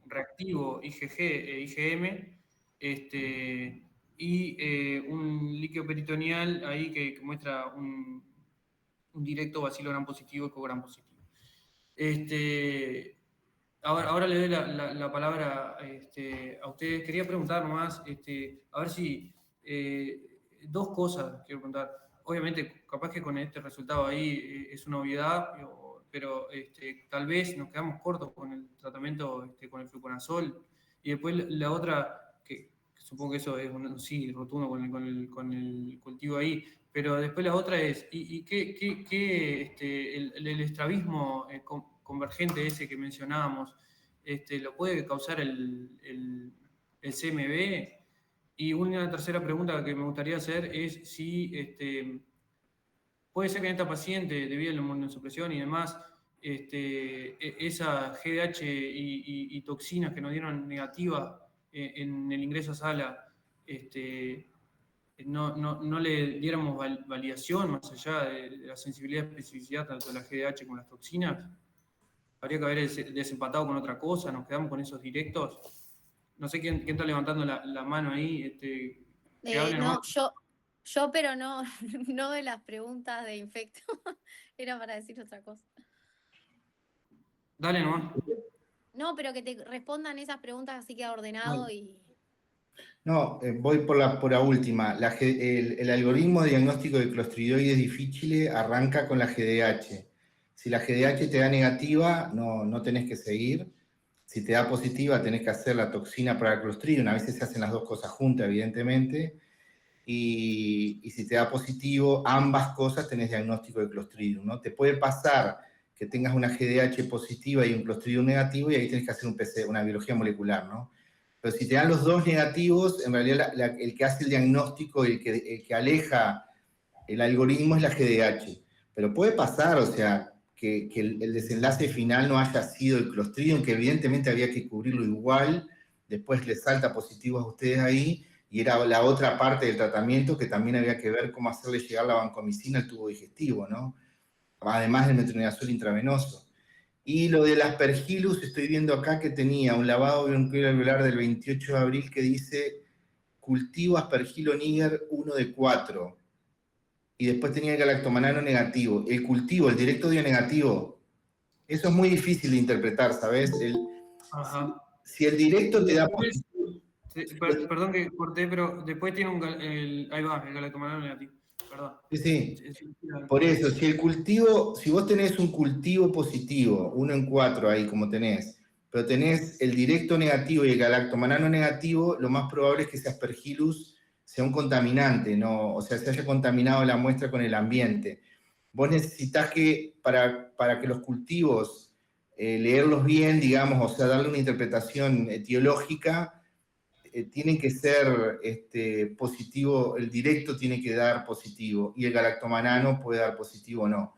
Speaker 1: reactivo IgG e IgM, y un líquido peritoneal ahí que muestra un directo bacilo gram positivo y cogram positivo. Ahora le doy la palabra a ustedes. Quería preguntar nomás, a ver si... dos cosas quiero preguntar. Obviamente, capaz que con este resultado ahí es una obviedad, pero tal vez nos quedamos cortos con el tratamiento con el fluconazol. Y después la otra, que supongo que eso es un sí rotundo con el cultivo ahí, pero después la otra es, ¿y qué el estrabismo convergente ese que mencionábamos, lo puede causar el CMV? Y una tercera pregunta que me gustaría hacer es si puede ser que en esta paciente, debido a la inmunosupresión y demás, esa GDH y toxinas que nos dieron negativas en el ingreso a sala, no le diéramos validación más allá de la sensibilidad y especificidad tanto de la GDH como las toxinas. habría que haber desempatado con otra cosa, nos quedamos con esos directos. No sé quién está levantando la mano ahí, que hable nomás.
Speaker 2: No, yo, pero no, no de las preguntas de infecto. Era para decir otra cosa.
Speaker 1: Dale nomás.
Speaker 2: No, pero que te respondan esas preguntas así queda ordenado
Speaker 1: Dale.
Speaker 2: y.
Speaker 6: No, voy por la última. El algoritmo de diagnóstico de Clostridioides difficile arranca con la GDH. Si la GDH te da negativa, no tenés que seguir. Si te da positiva, tenés que hacer la toxina para el Clostridium. A veces se hacen las dos cosas juntas, evidentemente. Y si te da positivo, ambas cosas tenés diagnóstico de Clostridium, ¿no? Te puede pasar que tengas una GDH positiva y un Clostridium negativo, y ahí tenés que hacer una biología molecular, ¿no? Pero si te dan los dos negativos, en realidad el que hace el diagnóstico, el que aleja el algoritmo es la GDH. Pero puede pasar, o sea, que el desenlace final no haya sido el Clostridium, que evidentemente había que cubrirlo igual, después les salta positivo a ustedes ahí, y era la otra parte del tratamiento que también había que ver cómo hacerle llegar la vancomicina al tubo digestivo, ¿no? Además del metronidazol intravenoso. Y lo del aspergillus, estoy viendo acá que tenía un lavado bronquial del 28 de abril que dice cultivo aspergilo niger 1 de 4. Y después tenía el galactomanano negativo. El cultivo, el directo dio negativo. Eso es muy difícil de interpretar, ¿sabes?
Speaker 1: Ajá.
Speaker 6: Si el directo te da
Speaker 1: Después,
Speaker 6: positivo.
Speaker 1: perdón que corté, pero después tiene ahí va, el galactomanano negativo. Perdón.
Speaker 6: Sí. Por eso, si vos tenés un cultivo positivo, 1 en 4 ahí como tenés, pero tenés el directo negativo y el galactomanano negativo, lo más probable es que ese aspergillus sea un contaminante, ¿no? O sea, se haya contaminado la muestra con el ambiente. Vos necesitás que, para que los cultivos, leerlos bien, digamos, o sea, darle una interpretación etiológica, tienen que ser positivo, el directo tiene que dar positivo, y el galactomanano puede dar positivo o no.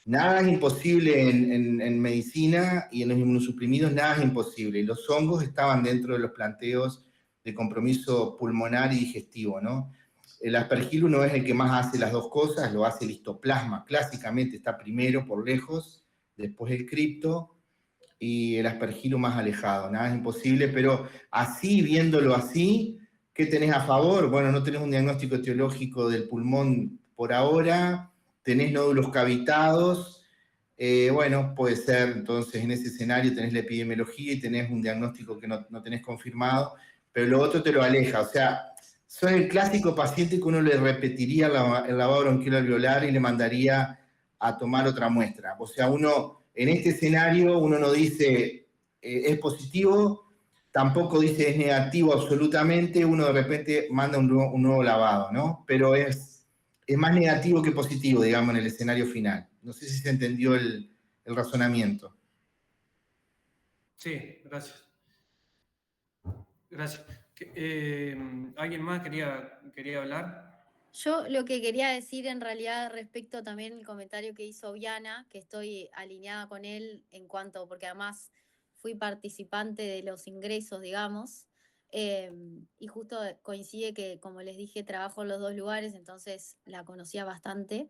Speaker 6: Nada es imposible en medicina, y en los inmunosuprimidos nada es imposible. Los hongos estaban dentro de los planteos de compromiso pulmonar y digestivo, ¿no? El aspergillus no es el que más hace las dos cosas, lo hace el histoplasma. Clásicamente está primero por lejos, después el cripto, y el aspergilo más alejado. Nada es imposible, pero así, viéndolo así, ¿qué tenés a favor? Bueno, no tenés un diagnóstico etiológico del pulmón por ahora, tenés nódulos cavitados, bueno, puede ser, entonces en ese escenario tenés la epidemiología y tenés un diagnóstico que no tenés confirmado, pero lo otro te lo aleja, o sea, son el clásico paciente que uno le repetiría el lavado bronquial alveolar y le mandaría a tomar otra muestra. O sea, en este escenario, uno no dice es positivo, tampoco dice es negativo absolutamente, uno de repente manda un nuevo lavado, ¿no? Pero es más negativo que positivo, digamos, en el escenario final. No sé si se entendió el razonamiento.
Speaker 1: Sí, gracias. Gracias. ¿Alguien más quería hablar?
Speaker 2: Yo lo que quería decir en realidad respecto también al comentario que hizo Viana, que estoy alineada con él en cuanto, porque además fui participante de los ingresos, digamos, y justo coincide que, como les dije, trabajo en los dos lugares, entonces la conocía bastante.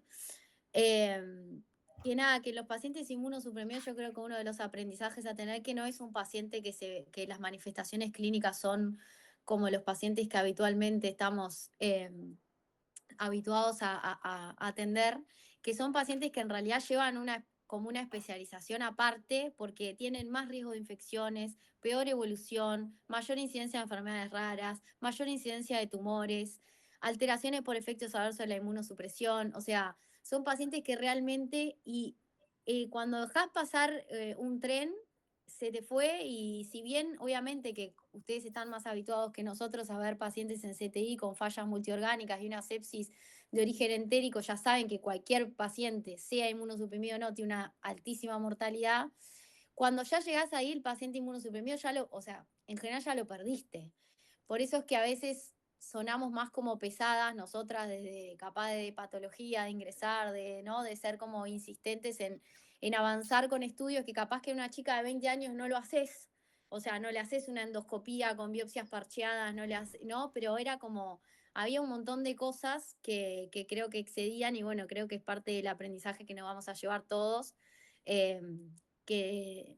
Speaker 2: Que nada, que los pacientes inmunosuprimidos, yo creo que uno de los aprendizajes a tener que no es un paciente que las manifestaciones clínicas son como los pacientes que habitualmente estamos habituados a atender, que son pacientes que en realidad llevan como una especialización aparte porque tienen más riesgo de infecciones, peor evolución, mayor incidencia de enfermedades raras, mayor incidencia de tumores, alteraciones por efectos adversos de la inmunosupresión, o sea, son pacientes que realmente, y cuando dejas pasar un tren, se te fue, y si bien obviamente que ustedes están más habituados que nosotros a ver pacientes en CTI con fallas multiorgánicas y una sepsis de origen entérico, ya saben que cualquier paciente, sea inmunosuprimido o no, tiene una altísima mortalidad. Cuando ya llegás ahí, el paciente inmunosuprimido o sea, en general ya lo perdiste. Por eso es que a veces sonamos más como pesadas nosotras desde capaz de patología, de ingresar, ¿no? De ser como insistentes en avanzar con estudios que capaz que una chica de 20 años no lo haces. O sea, no le haces una endoscopía con biopsias parcheadas, no, pero era como, había un montón de cosas que creo que excedían, y bueno, creo que es parte del aprendizaje que nos vamos a llevar todos, eh, que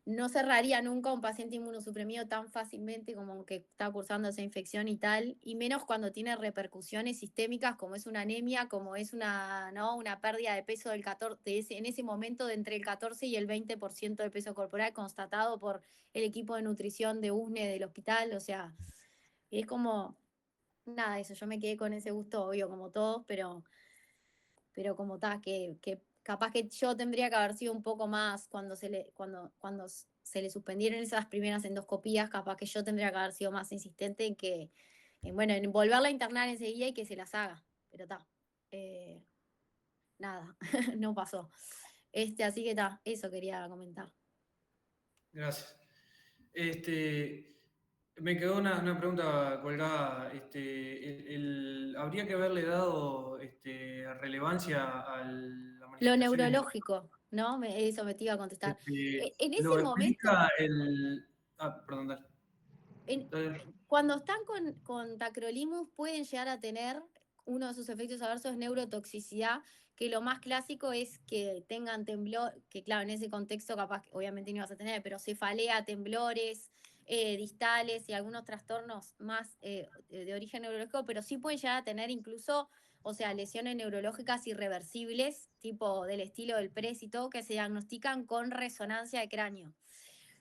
Speaker 2: no cerraría nunca un paciente inmunosuprimido tan fácilmente como que está cursando esa infección y tal, y menos cuando tiene repercusiones sistémicas como es una anemia, como es una, ¿no? una pérdida de peso del 14, en ese momento de entre el 14 y el 20% de peso corporal constatado por el equipo de nutrición de USNE del hospital, o sea, es como, nada, eso, yo me quedé con ese gusto, obvio, como todos, pero como está, que capaz que yo tendría que haber sido un poco más cuando se le suspendieron esas primeras endoscopías, capaz que yo tendría que haber sido más insistente en volverla a internar enseguida y que se las haga, pero está, nada, no pasó. Así que está, eso quería comentar.
Speaker 1: Gracias. Me quedó una pregunta colgada. ¿Habría que haberle dado relevancia a las
Speaker 2: Lo
Speaker 1: manifestaciones?
Speaker 2: neurológico, ¿no? Eso me te iba a contestar. En ese
Speaker 1: Lo
Speaker 2: momento,
Speaker 1: explica perdón, dale.
Speaker 2: cuando están con tacrolimus pueden llegar a tener uno de sus efectos adversos es neurotoxicidad, que lo más clásico es que tengan temblor, que claro, en ese contexto capaz que obviamente no vas a tener, pero cefalea, temblores distales y algunos trastornos más de origen neurológico, pero sí pueden llegar a tener incluso, o sea, lesiones neurológicas irreversibles, tipo del estilo del PRES y todo, que se diagnostican con resonancia de cráneo.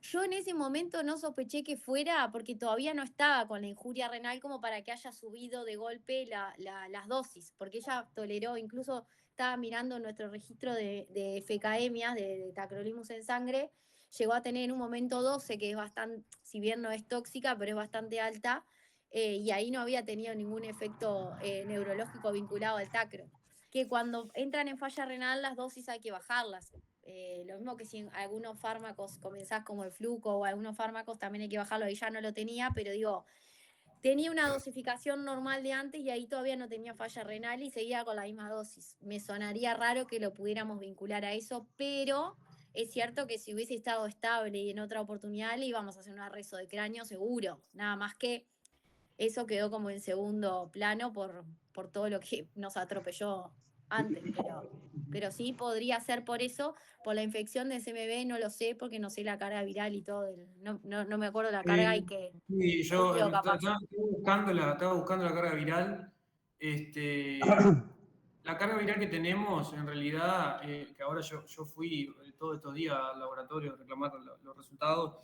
Speaker 2: Yo en ese momento no sospeché que fuera porque todavía no estaba con la injuria renal como para que haya subido de golpe las dosis, porque ella toleró, incluso estaba mirando nuestro registro de FKemias, de tacrolimus en sangre, llegó a tener en un momento 12, que es bastante, si bien no es tóxica, pero es bastante alta, y ahí no había tenido ningún efecto neurológico vinculado al tacro. Que cuando entran en falla renal las dosis hay que bajarlas. Lo mismo que si en algunos fármacos comenzás como el fluco o algunos fármacos también hay que bajarlo, ahí ya no lo tenía, pero digo, tenía una dosificación normal de antes y ahí todavía no tenía falla renal y seguía con la misma dosis. Me sonaría raro que lo pudiéramos vincular a eso, pero es cierto que si hubiese estado estable y en otra oportunidad le íbamos a hacer un arrezo de cráneo seguro, nada más que eso quedó como en segundo plano por todo lo que nos atropelló antes, pero sí podría ser por eso, por la infección de CMV, no lo sé, porque no sé la carga viral y todo, no me acuerdo la carga y que
Speaker 1: Sí, yo
Speaker 2: Julio capaz.
Speaker 1: estaba buscando la carga viral. La carga viral que tenemos, en realidad, que ahora yo fui todos estos días al laboratorio a reclamar los resultados.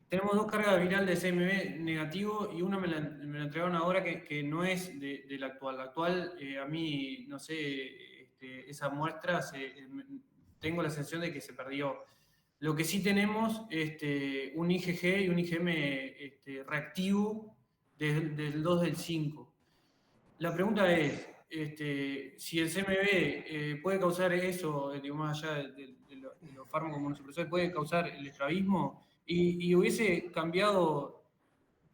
Speaker 1: Tenemos dos cargas virales de CMV negativo y una me la entregaron ahora que no es de la actual. La actual, a mí, no sé, esa muestra, tengo la sensación de que se perdió. Lo que sí tenemos, un IgG y un IgM reactivo del 2 del 5. La pregunta es, si el CMV puede causar eso, más allá de los fármacos inmunosupresores, puede causar el estrabismo y hubiese cambiado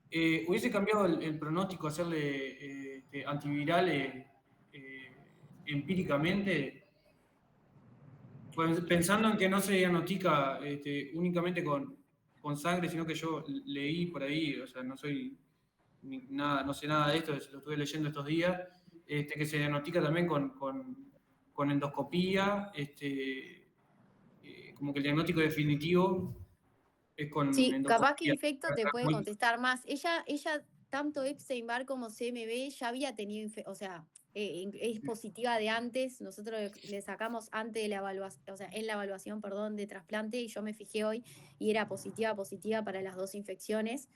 Speaker 1: el pronóstico hacerle antivirales empíricamente, pues, pensando en que no se diagnostica únicamente con sangre, sino que yo leí por ahí, o sea, no sé nada de esto, lo estuve leyendo estos días, que se diagnostica también con endoscopía, como que el diagnóstico definitivo es con
Speaker 2: Sí, capaz que
Speaker 1: endoscopía.
Speaker 2: Infecto te puede contestar más. Ella tanto Epstein-Barr como CMV, ya había tenido, o sea, es positiva de antes. Nosotros le sacamos antes de la evaluación, o sea, en la evaluación, perdón, de trasplante, y yo me fijé hoy y era positiva para las dos infecciones,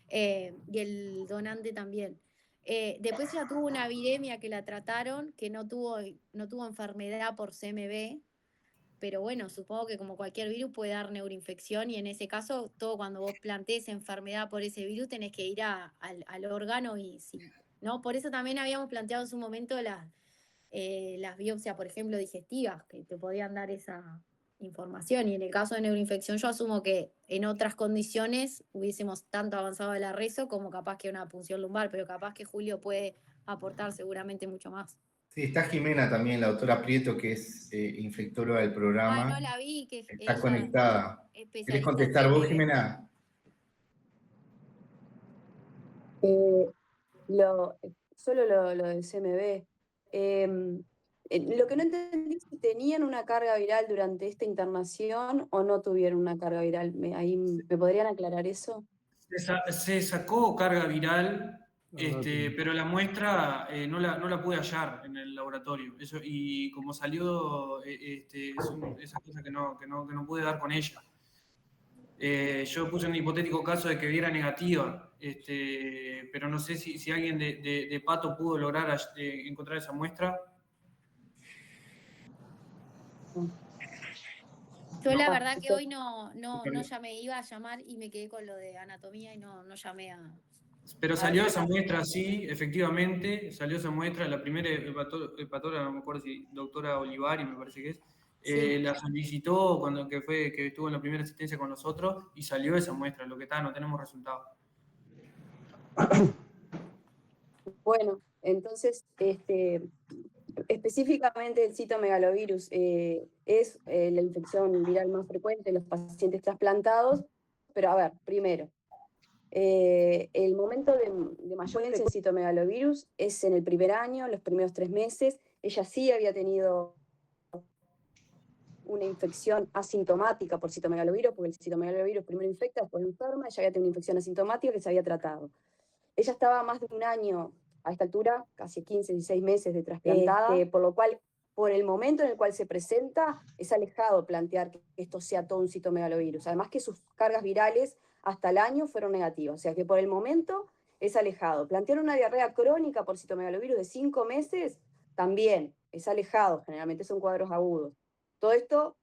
Speaker 2: y el donante también. Después ella tuvo una viremia que la trataron, que no tuvo enfermedad por CMV, pero bueno, supongo que como cualquier virus puede dar neuroinfección y en ese caso, todo cuando vos plantees enfermedad por ese virus tenés que ir al órgano y sí, ¿no? Por eso también habíamos planteado en su momento las biopsias, por ejemplo, digestivas, que te podían dar esa información. Y en el caso de neuroinfección, yo asumo que en otras condiciones hubiésemos tanto avanzado el arrezo como capaz que una punción lumbar, pero capaz que Julio puede aportar seguramente mucho más.
Speaker 6: Sí, está Jimena también, la doctora Prieto, que es infectóloga del programa.
Speaker 2: No la vi, que
Speaker 6: está
Speaker 2: ella
Speaker 6: conectada.
Speaker 2: es
Speaker 6: ¿Querés
Speaker 2: especialista en
Speaker 6: contestar vos,
Speaker 2: CMV.
Speaker 6: Jimena?
Speaker 7: Solo lo del CMV. Lo que no entendí es si tenían una carga viral durante esta internación o no tuvieron una carga viral. ¿Ahí me podrían aclarar eso?
Speaker 1: Se sacó carga viral, pero la muestra no la pude hallar en el laboratorio. Eso, y como salió, esa cosa que no pude dar con ella. Yo puse un hipotético caso de que diera negativa, pero no sé si alguien de Pato pudo lograr encontrar esa muestra.
Speaker 2: Yo la verdad que hoy no llamé, iba a llamar y me quedé con lo de anatomía y no llamé a...
Speaker 1: Pero salió esa muestra, sí, efectivamente, salió esa muestra, la primera hepatóloga, no me acuerdo si doctora Olivari, me parece que es,
Speaker 7: Sí.
Speaker 1: la solicitó cuando que estuvo en la primera asistencia con nosotros y salió esa muestra, lo que está, no tenemos resultados.
Speaker 7: Bueno, entonces, específicamente el citomegalovirus es la infección viral más frecuente en los pacientes trasplantados, pero a ver, primero, el momento de mayor frecuencia de citomegalovirus es en el primer año, los primeros 3 meses. Ella sí había tenido una infección asintomática por citomegalovirus, porque el citomegalovirus primero infecta, después enferma, ella había tenido una infección asintomática que se había tratado. Ella estaba más de un año a esta altura, casi 15, 16 meses de trasplantada, por lo cual, por el momento en el cual se presenta, es alejado plantear que esto sea todo un citomegalovirus. Además que sus cargas virales hasta el año fueron negativas, o sea que por el momento es alejado. Plantear una diarrea crónica por citomegalovirus de 5 meses, también es alejado, generalmente son cuadros agudos. Todo esto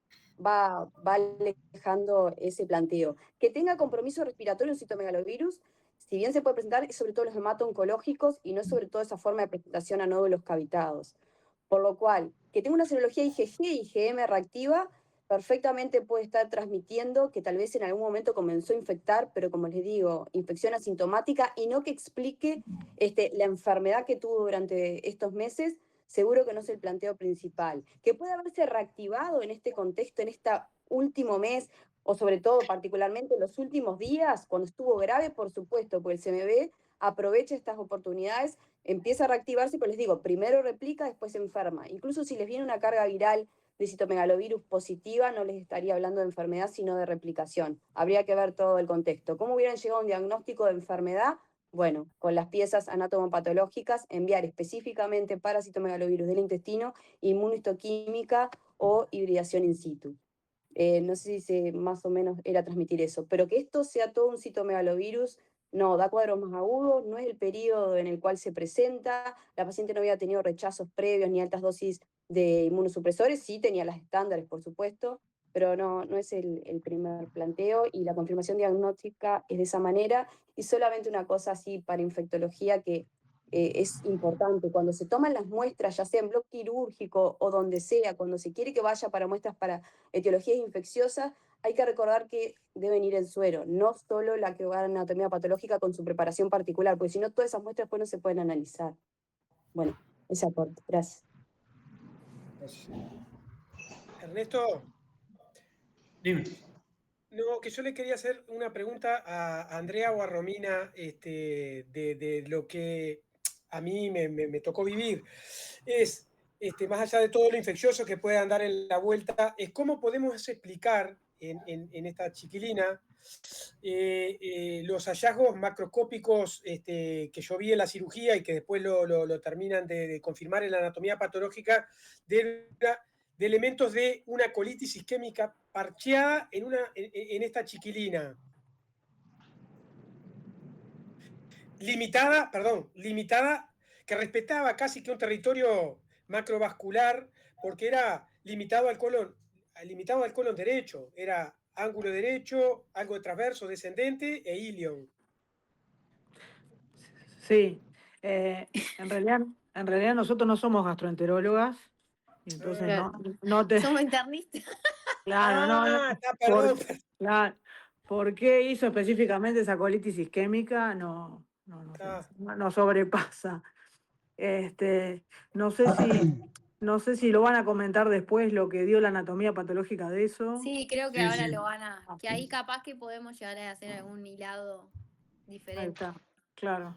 Speaker 7: va alejando ese planteo. Que tenga compromiso respiratorio un citomegalovirus, si bien se puede presentar, es sobre todo los hemato-oncológicos y no es sobre todo esa forma de presentación a nódulos cavitados. Por lo cual, que tenga una serología IgG y IgM reactiva, perfectamente puede estar transmitiendo que tal vez en algún momento comenzó a infectar, pero como les digo, infección asintomática y no que explique la enfermedad que tuvo durante estos meses, seguro que no es el planteo principal. Que puede haberse reactivado en este contexto, en este último mes, o sobre todo particularmente en los últimos días, cuando estuvo grave, por supuesto, porque el CMV aprovecha estas oportunidades, empieza a reactivarse, pero les digo, primero replica, después se enferma. Incluso si les viene una carga viral de citomegalovirus positiva, no les estaría hablando de enfermedad, sino de replicación. Habría que ver todo el contexto. ¿Cómo hubieran llegado a un diagnóstico de enfermedad? Bueno, con las piezas anatomopatológicas, enviar específicamente para citomegalovirus del intestino, inmunohistoquímica o hibridación in situ. No sé si más o menos era transmitir eso, pero que esto sea todo un citomegalovirus, no, da cuadros más agudos, no es el periodo en el cual se presenta, la paciente no había tenido rechazos previos ni altas dosis de inmunosupresores, sí tenía las estándares, por supuesto, pero no es el primer planteo y la confirmación diagnóstica es de esa manera. Y solamente una cosa así para infectología que es importante, cuando se toman las muestras, ya sea en bloque quirúrgico o donde sea, cuando se quiere que vaya para muestras para etiologías infecciosas, hay que recordar que deben ir en suero, no solo la que va a anatomía patológica con su preparación particular, porque si no todas esas muestras después no se pueden analizar. Bueno, ese aporte. Gracias.
Speaker 5: Ernesto.
Speaker 1: Dime.
Speaker 5: No, que yo le quería hacer una pregunta a Andrea o a Romina de lo que a mí me tocó vivir. Es, más allá de todo lo infeccioso que puede andar en la vuelta, es cómo podemos explicar en esta chiquilina los hallazgos macroscópicos que yo vi en la cirugía y que después lo terminan de confirmar en la anatomía patológica de elementos de una colitis isquémica parcheada en esta chiquilina. Limitada, que respetaba casi que un territorio macrovascular, porque era limitado al colon derecho, era ángulo derecho, algo de transverso, descendente e ilion.
Speaker 3: Sí, en realidad nosotros no somos gastroenterólogas, y entonces no te...
Speaker 2: Somos internistas.
Speaker 3: Claro,
Speaker 5: perdón.
Speaker 3: Claro, ¿por qué hizo específicamente esa colitis isquémica? No sobrepasa. No sé si lo van a comentar después lo que dio la anatomía patológica de eso.
Speaker 2: Sí, creo que
Speaker 1: Sí,
Speaker 2: ahora
Speaker 1: sí.
Speaker 2: lo van a... Que ahí capaz que podemos llegar a hacer algún hilado
Speaker 3: Ahí
Speaker 2: diferente.
Speaker 3: está, claro.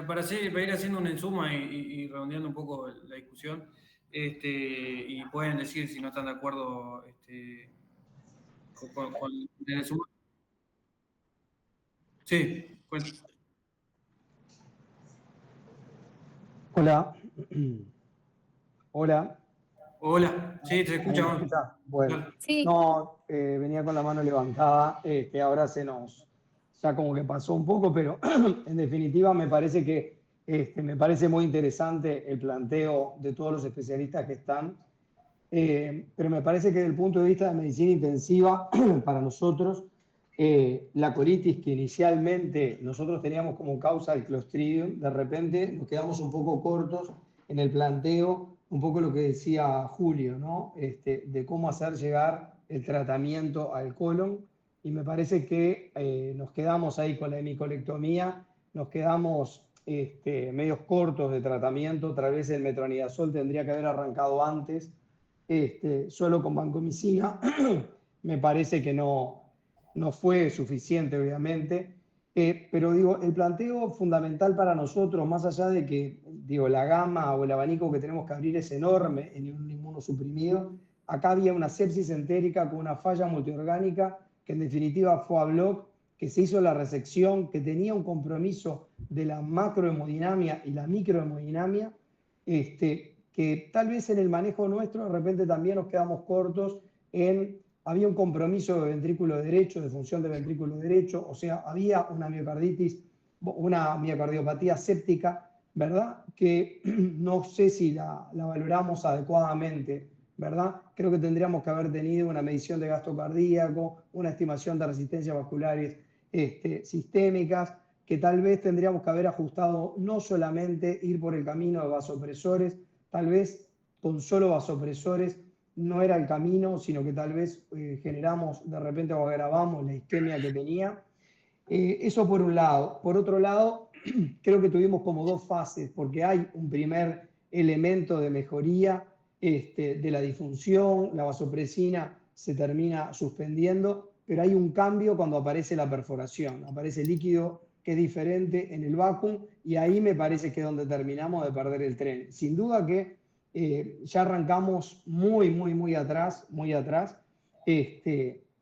Speaker 1: Para ir haciendo un ensuma y redondeando un poco la discusión, y pueden decir si no están de acuerdo con el suma. Sí, cuenta.
Speaker 8: Hola. Hola.
Speaker 1: Hola, sí, te
Speaker 8: ¿Ahí me
Speaker 1: escuchamos.
Speaker 8: escucha? Bueno,
Speaker 1: Claro.
Speaker 2: Sí,
Speaker 8: no, venía con la mano levantada, ahora ya como que pasó un poco, pero en definitiva me parece que me parece muy interesante el planteo de todos los especialistas que están, pero me parece que desde el punto de vista de medicina intensiva, para nosotros, la colitis que inicialmente nosotros teníamos como causa el Clostridium, de repente nos quedamos un poco cortos en el planteo, un poco lo que decía Julio, ¿no? De cómo hacer llegar el tratamiento al colon, y me parece que nos quedamos ahí con la hemicolectomía, nos quedamos medios cortos de tratamiento, tal vez el metronidazol tendría que haber arrancado antes, solo con vancomicina, me parece que no fue suficiente, obviamente. Pero digo, el planteo fundamental para nosotros, más allá de que digo, la gama o el abanico que tenemos que abrir es enorme en un inmunosuprimido, acá había una sepsis entérica con una falla multiorgánica que en definitiva fue a Bloch, que se hizo la resección, que tenía un compromiso de la macrohemodinamia y la microhemodinamia, que tal vez en el manejo nuestro de repente también nos quedamos cortos había un compromiso de ventrículo derecho, de función de ventrículo derecho, o sea, había una miocarditis, una miocardiopatía séptica, ¿verdad? Que no sé si la valoramos adecuadamente, ¿verdad? Creo que tendríamos que haber tenido una medición de gasto cardíaco, una estimación de resistencias vasculares sistémicas, que tal vez tendríamos que haber ajustado no solamente ir por el camino de vasopresores, tal vez con solo vasopresores no era el camino, sino que tal vez generamos de repente o agravamos la isquemia que tenía. Eso por un lado. Por otro lado, creo que tuvimos como dos fases, porque hay un primer elemento de mejoría de la disfunción, la vasopresina se termina suspendiendo, pero hay un cambio cuando aparece la perforación, aparece líquido que es diferente en el vacuum, y ahí me parece que es donde terminamos de perder el tren. Sin duda que ya arrancamos muy atrás,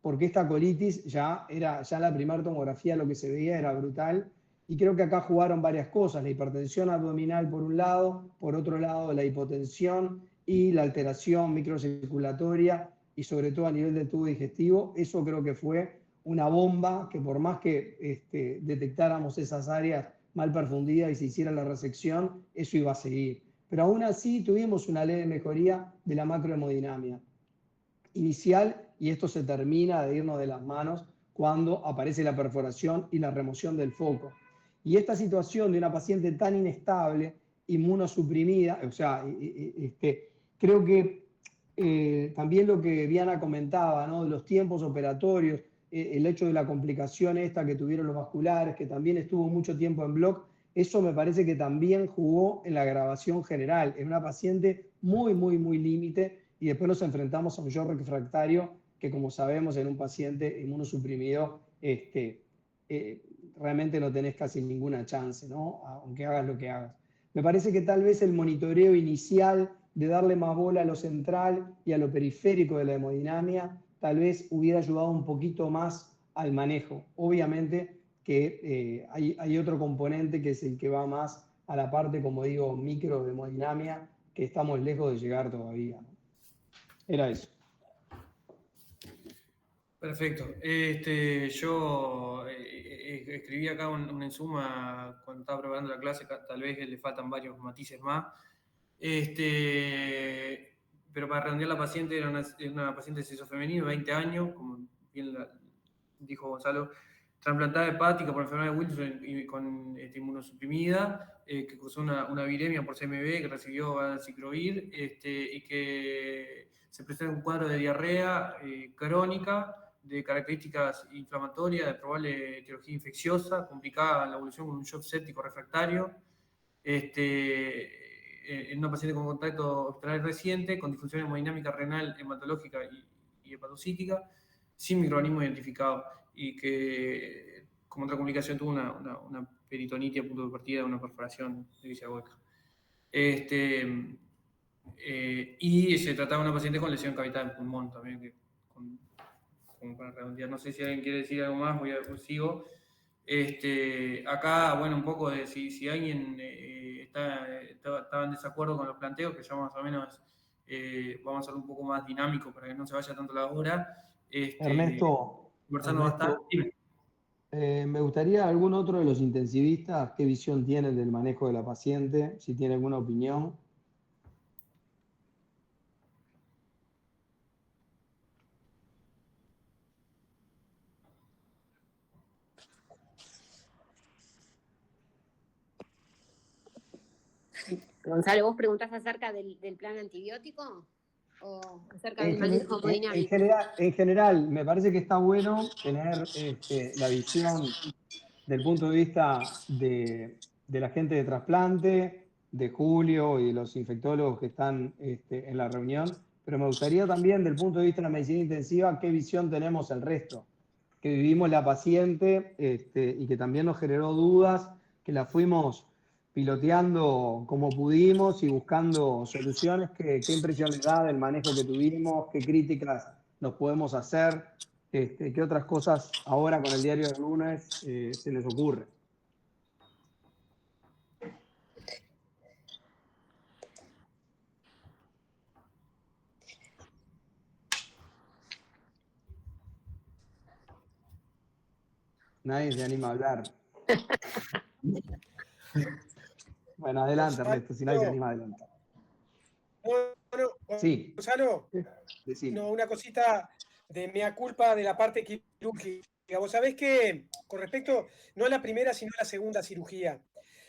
Speaker 8: porque esta colitis ya la primera tomografía, lo que se veía era brutal, y creo que acá jugaron varias cosas, la hipertensión abdominal por un lado, por otro lado la hipotensión y la alteración microcirculatoria, y sobre todo a nivel del tubo digestivo. Eso creo que fue una bomba que por más que detectáramos esas áreas mal perfundidas y se hiciera la resección, eso iba a seguir. Pero aún así tuvimos una leve mejoría de la macrohemodinamia inicial, y esto se termina de irnos de las manos cuando aparece la perforación y la remoción del foco. Y esta situación de una paciente tan inestable, inmunosuprimida, o sea, creo que también lo que Diana comentaba, ¿no? De los tiempos operatorios, el hecho de la complicación esta que tuvieron los vasculares, que también estuvo mucho tiempo en Bloch, eso me parece que también jugó en la agravación general, en una paciente muy límite, y después nos enfrentamos a un shock refractario que, como sabemos, en un paciente inmunosuprimido realmente no tenés casi ninguna chance, ¿no? Aunque hagas lo que hagas. Me parece que tal vez el monitoreo inicial de darle más bola a lo central y a lo periférico de la hemodinamia tal vez hubiera ayudado un poquito más al manejo. Obviamente que hay otro componente que es el que va más a la parte, como digo, micro de hemodinamia, que estamos lejos de llegar todavía, ¿no? Era eso.
Speaker 1: Perfecto. Yo escribí acá un ensuma cuando estaba preparando la clase, tal vez le faltan varios matices más. Pero para redondear, la paciente era una paciente de sexo femenino, 20 años, como bien dijo Gonzalo, trasplantada hepática por enfermedad de Wilson y con inmunosuprimida, que cursó una viremia por CMV, que recibió valciclovir, y que se presenta un cuadro de diarrea crónica, de características inflamatorias, de probable etiología infecciosa, complicada en la evolución con un shock séptico refractario, en una paciente con contacto hospitalario reciente, con disfunción hemodinámica renal, hematológica y hepatocítica, sin microorganismo identificado, y que como otra complicación tuvo una peritonitis a punto de partida, una perforación de vía hueca. Y se trataba de una paciente con lesión cavital del pulmón también, como para redondear. No sé si alguien quiere decir algo más, sigo. Acá, bueno, un poco de si alguien estaba en desacuerdo con los planteos, que ya más o menos vamos a hacer un poco más dinámico para que no se vaya tanto la hora.
Speaker 8: Ernesto,
Speaker 1: Conversando bastante.
Speaker 8: me gustaría algún otro de los intensivistas, qué visión tiene del manejo de la paciente, si tiene alguna opinión.
Speaker 4: Gonzalo, ¿vos preguntás acerca del plan antibiótico o acerca del manejo hemodinámico?
Speaker 8: En general, me parece que está bueno tener la visión del punto de vista de la gente de trasplante, de Julio y de los infectólogos que están en la reunión, pero me gustaría también, del punto de vista de la medicina intensiva, qué visión tenemos el resto, que vivimos la paciente y que también nos generó dudas, que la fuimos piloteando como pudimos y buscando soluciones. ¿Qué impresión les da del manejo que tuvimos? ¿Qué críticas nos podemos hacer? ¿Qué otras cosas ahora con el diario del lunes se les ocurre? Nadie se anima a hablar. Bueno, adelante, Ernesto, si nadie se anima, adelante. Sí.
Speaker 5: Gonzalo,
Speaker 8: Decime.
Speaker 5: no, una cosita de mea culpa de la parte quirúrgica. Vos sabés que con respecto, no a la primera, sino a la segunda cirugía,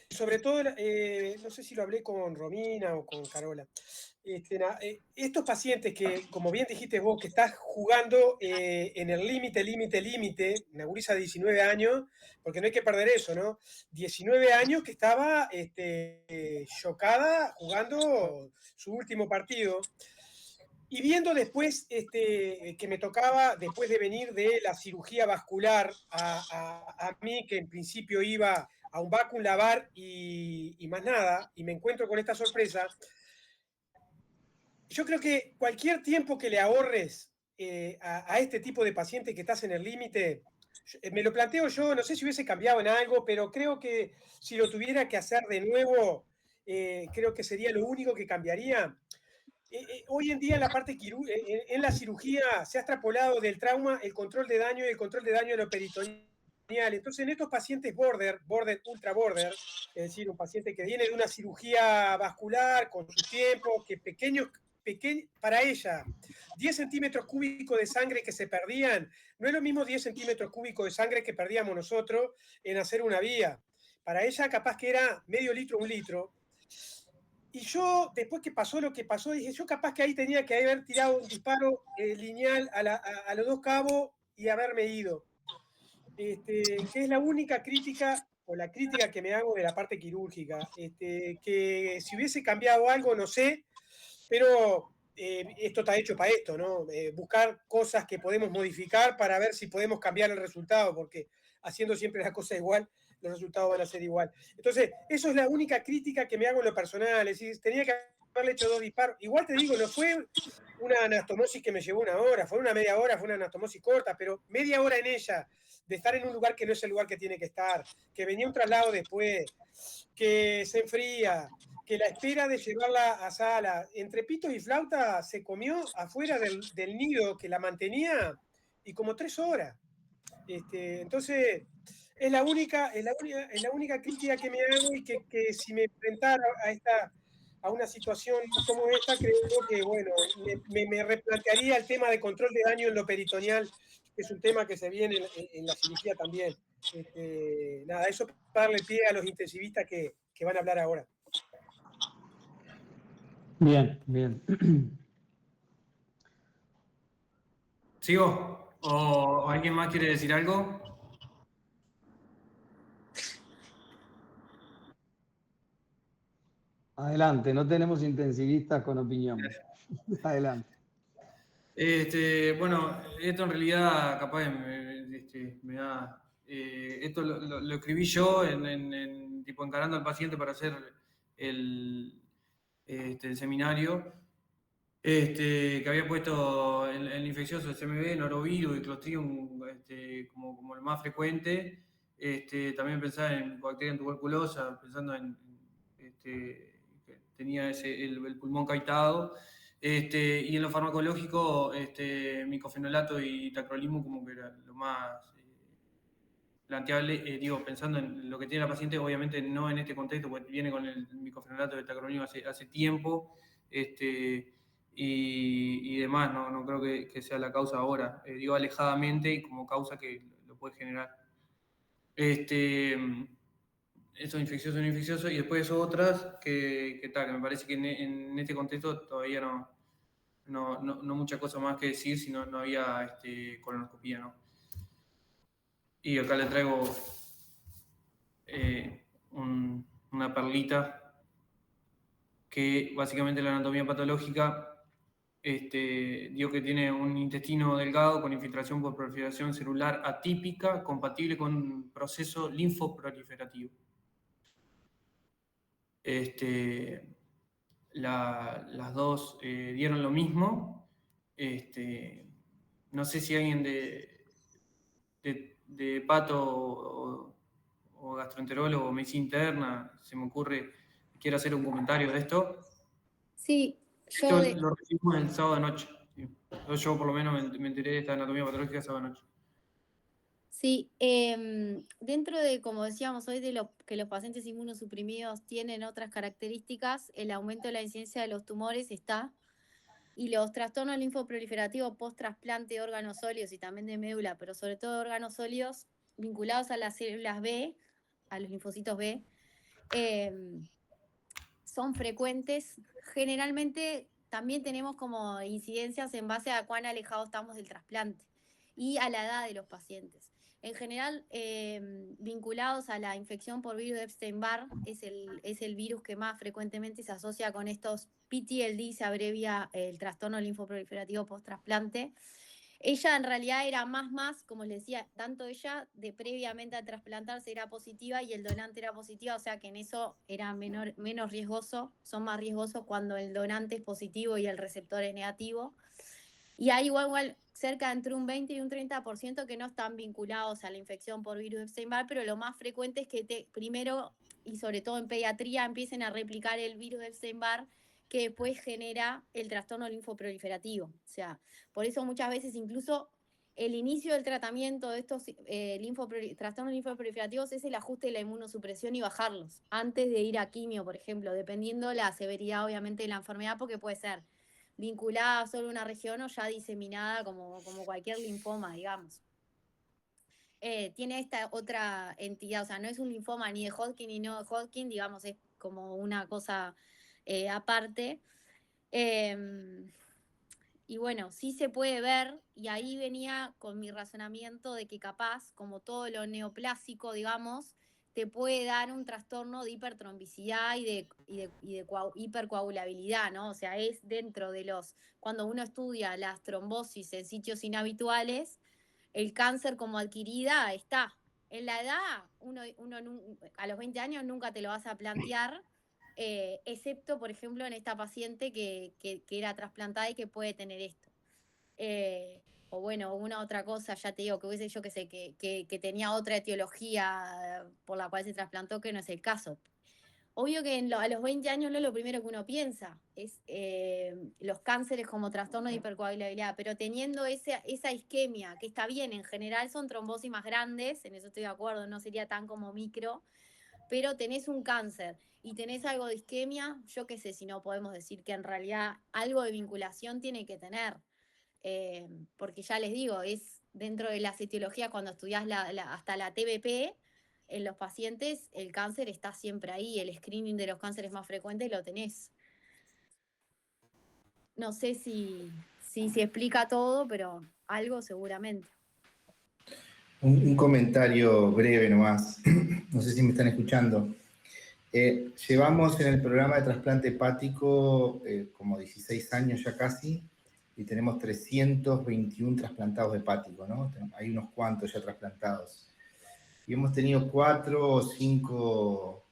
Speaker 5: sobre todo, no sé si lo hablé con Romina o con Carola, estos pacientes que, como bien dijiste vos, que estás jugando en el límite, una gurisa de 19 años, porque no hay que perder eso, ¿no? 19 años que estaba chocada jugando su último partido. Y viendo después que me tocaba, después de venir de la cirugía vascular, a mí, que en principio iba a un vacuum lavar y más nada, y me encuentro con esta sorpresa, yo creo que cualquier tiempo que le ahorres a este tipo de paciente que estás en el límite, me lo planteo yo, no sé si hubiese cambiado en algo, pero creo que si lo tuviera que hacer de nuevo, creo que sería lo único que cambiaría. Hoy en día en la parte en la cirugía se ha extrapolado del trauma el control de daño y el control de daño de lo peritoneal. Entonces, en estos pacientes ultra border, es decir, un paciente que viene de una cirugía vascular con sus tiempos, que para ella, 10 centímetros cúbicos de sangre que se perdían, no es lo mismo 10 centímetros cúbicos de sangre que perdíamos nosotros en hacer una vía. Para ella capaz que era medio litro, 1 litro. Y yo, después que pasó lo que pasó, dije, yo capaz que ahí tenía que haber tirado un disparo lineal a los 2 cabos y haberme ido. Que es la única crítica, o la crítica que me hago de la parte quirúrgica. Que si hubiese cambiado algo, no sé, pero esto está hecho para esto, ¿no? Buscar cosas que podemos modificar para ver si podemos cambiar el resultado, porque haciendo siempre las cosas igual, los resultados van a ser igual. Entonces, eso es la única crítica que me hago en lo personal. Es decir, tenía que haberle hecho 2 disparos. Igual te digo, no fue una anastomosis que me llevó 1 hora, fue una media hora, fue una anastomosis corta, pero media hora en ella, de estar en un lugar que no es el lugar que tiene que estar, que venía un traslado después, que se enfría, que la espera de llevarla a sala, entre pitos y flauta, se comió afuera del nido que la mantenía y como 3 horas. Entonces, es la única crítica que me hago y que si me enfrentara a una situación como esta, creo que, bueno, me replantearía el tema de control de daño en lo peritoneal, que es un tema que se viene en la cirugía también. Nada, eso para darle pie a los intensivistas que van a hablar ahora.
Speaker 8: Bien, bien.
Speaker 1: ¿Sigo? ¿O alguien más quiere decir algo?
Speaker 8: Adelante, no tenemos intensivistas con opinión. Adelante.
Speaker 1: Bueno, esto en realidad capaz me da... esto lo escribí yo tipo encarando al paciente para hacer el del seminario, que había puesto el infeccioso CMV, norovirus y Clostridium como el más frecuente. También pensaba en bacteria tuberculosa, pensando que tenía el pulmón caitado. Y en lo farmacológico, micofenolato y tacrolimus como que era lo más planteable, pensando en lo que tiene la paciente, obviamente no en este contexto, porque viene con el micofenolato de tacrolimus hace tiempo, y demás, no creo que sea la causa ahora, alejadamente y como causa que lo puede generar. Eso infeccioso, y después otras que me parece que en este contexto todavía no mucha cosa más que decir, si no había colonoscopía, ¿no? Y acá le traigo una perlita que básicamente la anatomía patológica dio que tiene un intestino delgado con infiltración por proliferación celular atípica compatible con un proceso linfoproliferativo. Las dos dieron lo mismo. No sé si alguien de hepato o gastroenterólogo o medicina interna, se me ocurre, quiere hacer un comentario de esto.
Speaker 2: Sí,
Speaker 1: Esto lo recibimos el sábado de noche. ¿Sí? Yo por lo menos me enteré de esta anatomía patológica el sábado de noche.
Speaker 2: Sí, dentro de, como decíamos hoy, de que los pacientes inmunosuprimidos tienen otras características, el aumento de la incidencia de los tumores está, y los trastornos linfoproliferativos post-trasplante de órganos sólidos y también de médula, pero sobre todo de órganos sólidos vinculados a las células B, a los linfocitos B, son frecuentes. Generalmente también tenemos como incidencias en base a cuán alejados estamos del trasplante y a la edad de los pacientes. En general, vinculados a la infección por virus de Epstein-Barr, es el virus que más frecuentemente se asocia con estos PTLD, se abrevia el trastorno linfoproliferativo post-trasplante. Ella en realidad era más, como les decía, tanto ella de previamente a trasplantarse era positiva y el donante era positiva, o sea que en eso era menos riesgoso, son más riesgosos cuando el donante es positivo y el receptor es negativo. Y hay igual cerca entre un 20 y un 30% que no están vinculados a la infección por virus de Epstein-Barr, pero lo más frecuente es que primero, y sobre todo en pediatría, empiecen a replicar el virus de Epstein-Barr, que después genera el trastorno linfoproliferativo. O sea, por eso muchas veces incluso el inicio del tratamiento de estos trastornos linfoproliferativos es el ajuste de la inmunosupresión y bajarlos, antes de ir a quimio, por ejemplo, dependiendo la severidad, obviamente, de la enfermedad, porque puede ser vinculada solo a una región o ya diseminada como cualquier linfoma, digamos. Tiene esta otra entidad, o sea, no es un linfoma ni de Hodgkin ni no de Hodgkin, digamos, es como una cosa aparte. Y bueno, sí se puede ver, y ahí venía con mi razonamiento de que capaz, como todo lo neoplásico, digamos, te puede dar un trastorno de hipertrombicidad y de hipercoagulabilidad, ¿no? O sea, es dentro de cuando uno estudia las trombosis en sitios inhabituales, el cáncer como adquirida está. En la edad, uno a los 20 años nunca te lo vas a plantear, excepto, por ejemplo, en esta paciente que era trasplantada y que puede tener esto. O bueno, una otra cosa, ya te digo, que hubiese yo que sé, que tenía otra etiología por la cual se trasplantó, que no es el caso. Obvio que a los 20 años no es lo primero que uno piensa, es los cánceres como trastorno de hipercoagulabilidad, pero teniendo esa isquemia, que está bien, en general son trombosis más grandes, en eso estoy de acuerdo, no sería tan como micro, pero tenés un cáncer y tenés algo de isquemia, yo qué sé si no podemos decir que en realidad algo de vinculación tiene que tener, porque ya les digo, es dentro de las etiologías cuando estudiás hasta la TBP, en los pacientes el cáncer está siempre ahí, el screening de los cánceres más frecuentes lo tenés. No sé si explica todo, pero algo seguramente.
Speaker 6: Un comentario breve nomás, no sé si me están escuchando. Llevamos en el programa de trasplante hepático como 16 años ya casi, y tenemos 321 trasplantados hepáticos, ¿no? Hay unos cuantos ya trasplantados. Y hemos tenido 4 o 5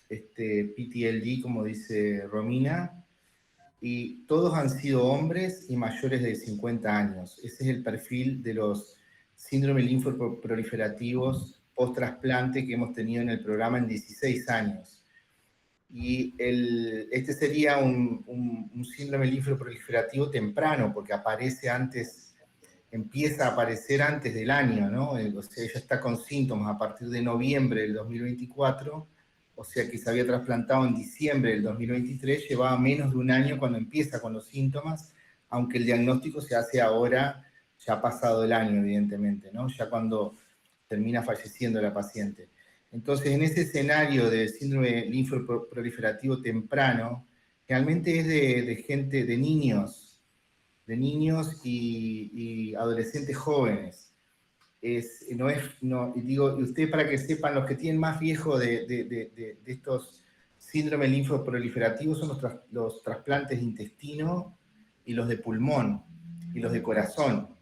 Speaker 6: PTLD, como dice Romina, y todos han sido hombres y mayores de 50 años. Ese es el perfil de los síndromes linfoproliferativos post-trasplante que hemos tenido en el programa en 16 años. Y este sería un síndrome linfoproliferativo temprano, porque aparece antes, empieza a aparecer antes del año, ¿no? O sea, ella está con síntomas a partir de noviembre del 2024, o sea que se había trasplantado en diciembre del 2023, llevaba menos de un año cuando empieza con los síntomas, aunque el diagnóstico se hace ahora, ya ha pasado el año, evidentemente, ¿no? Ya cuando termina falleciendo la paciente. Entonces, en ese escenario de síndrome linfoproliferativo temprano, realmente es de gente, de niños y adolescentes jóvenes. Digo, y ustedes para que sepan, los que tienen más riesgo de estos síndromes linfoproliferativos son los trasplantes de intestino y los de pulmón y los de corazón.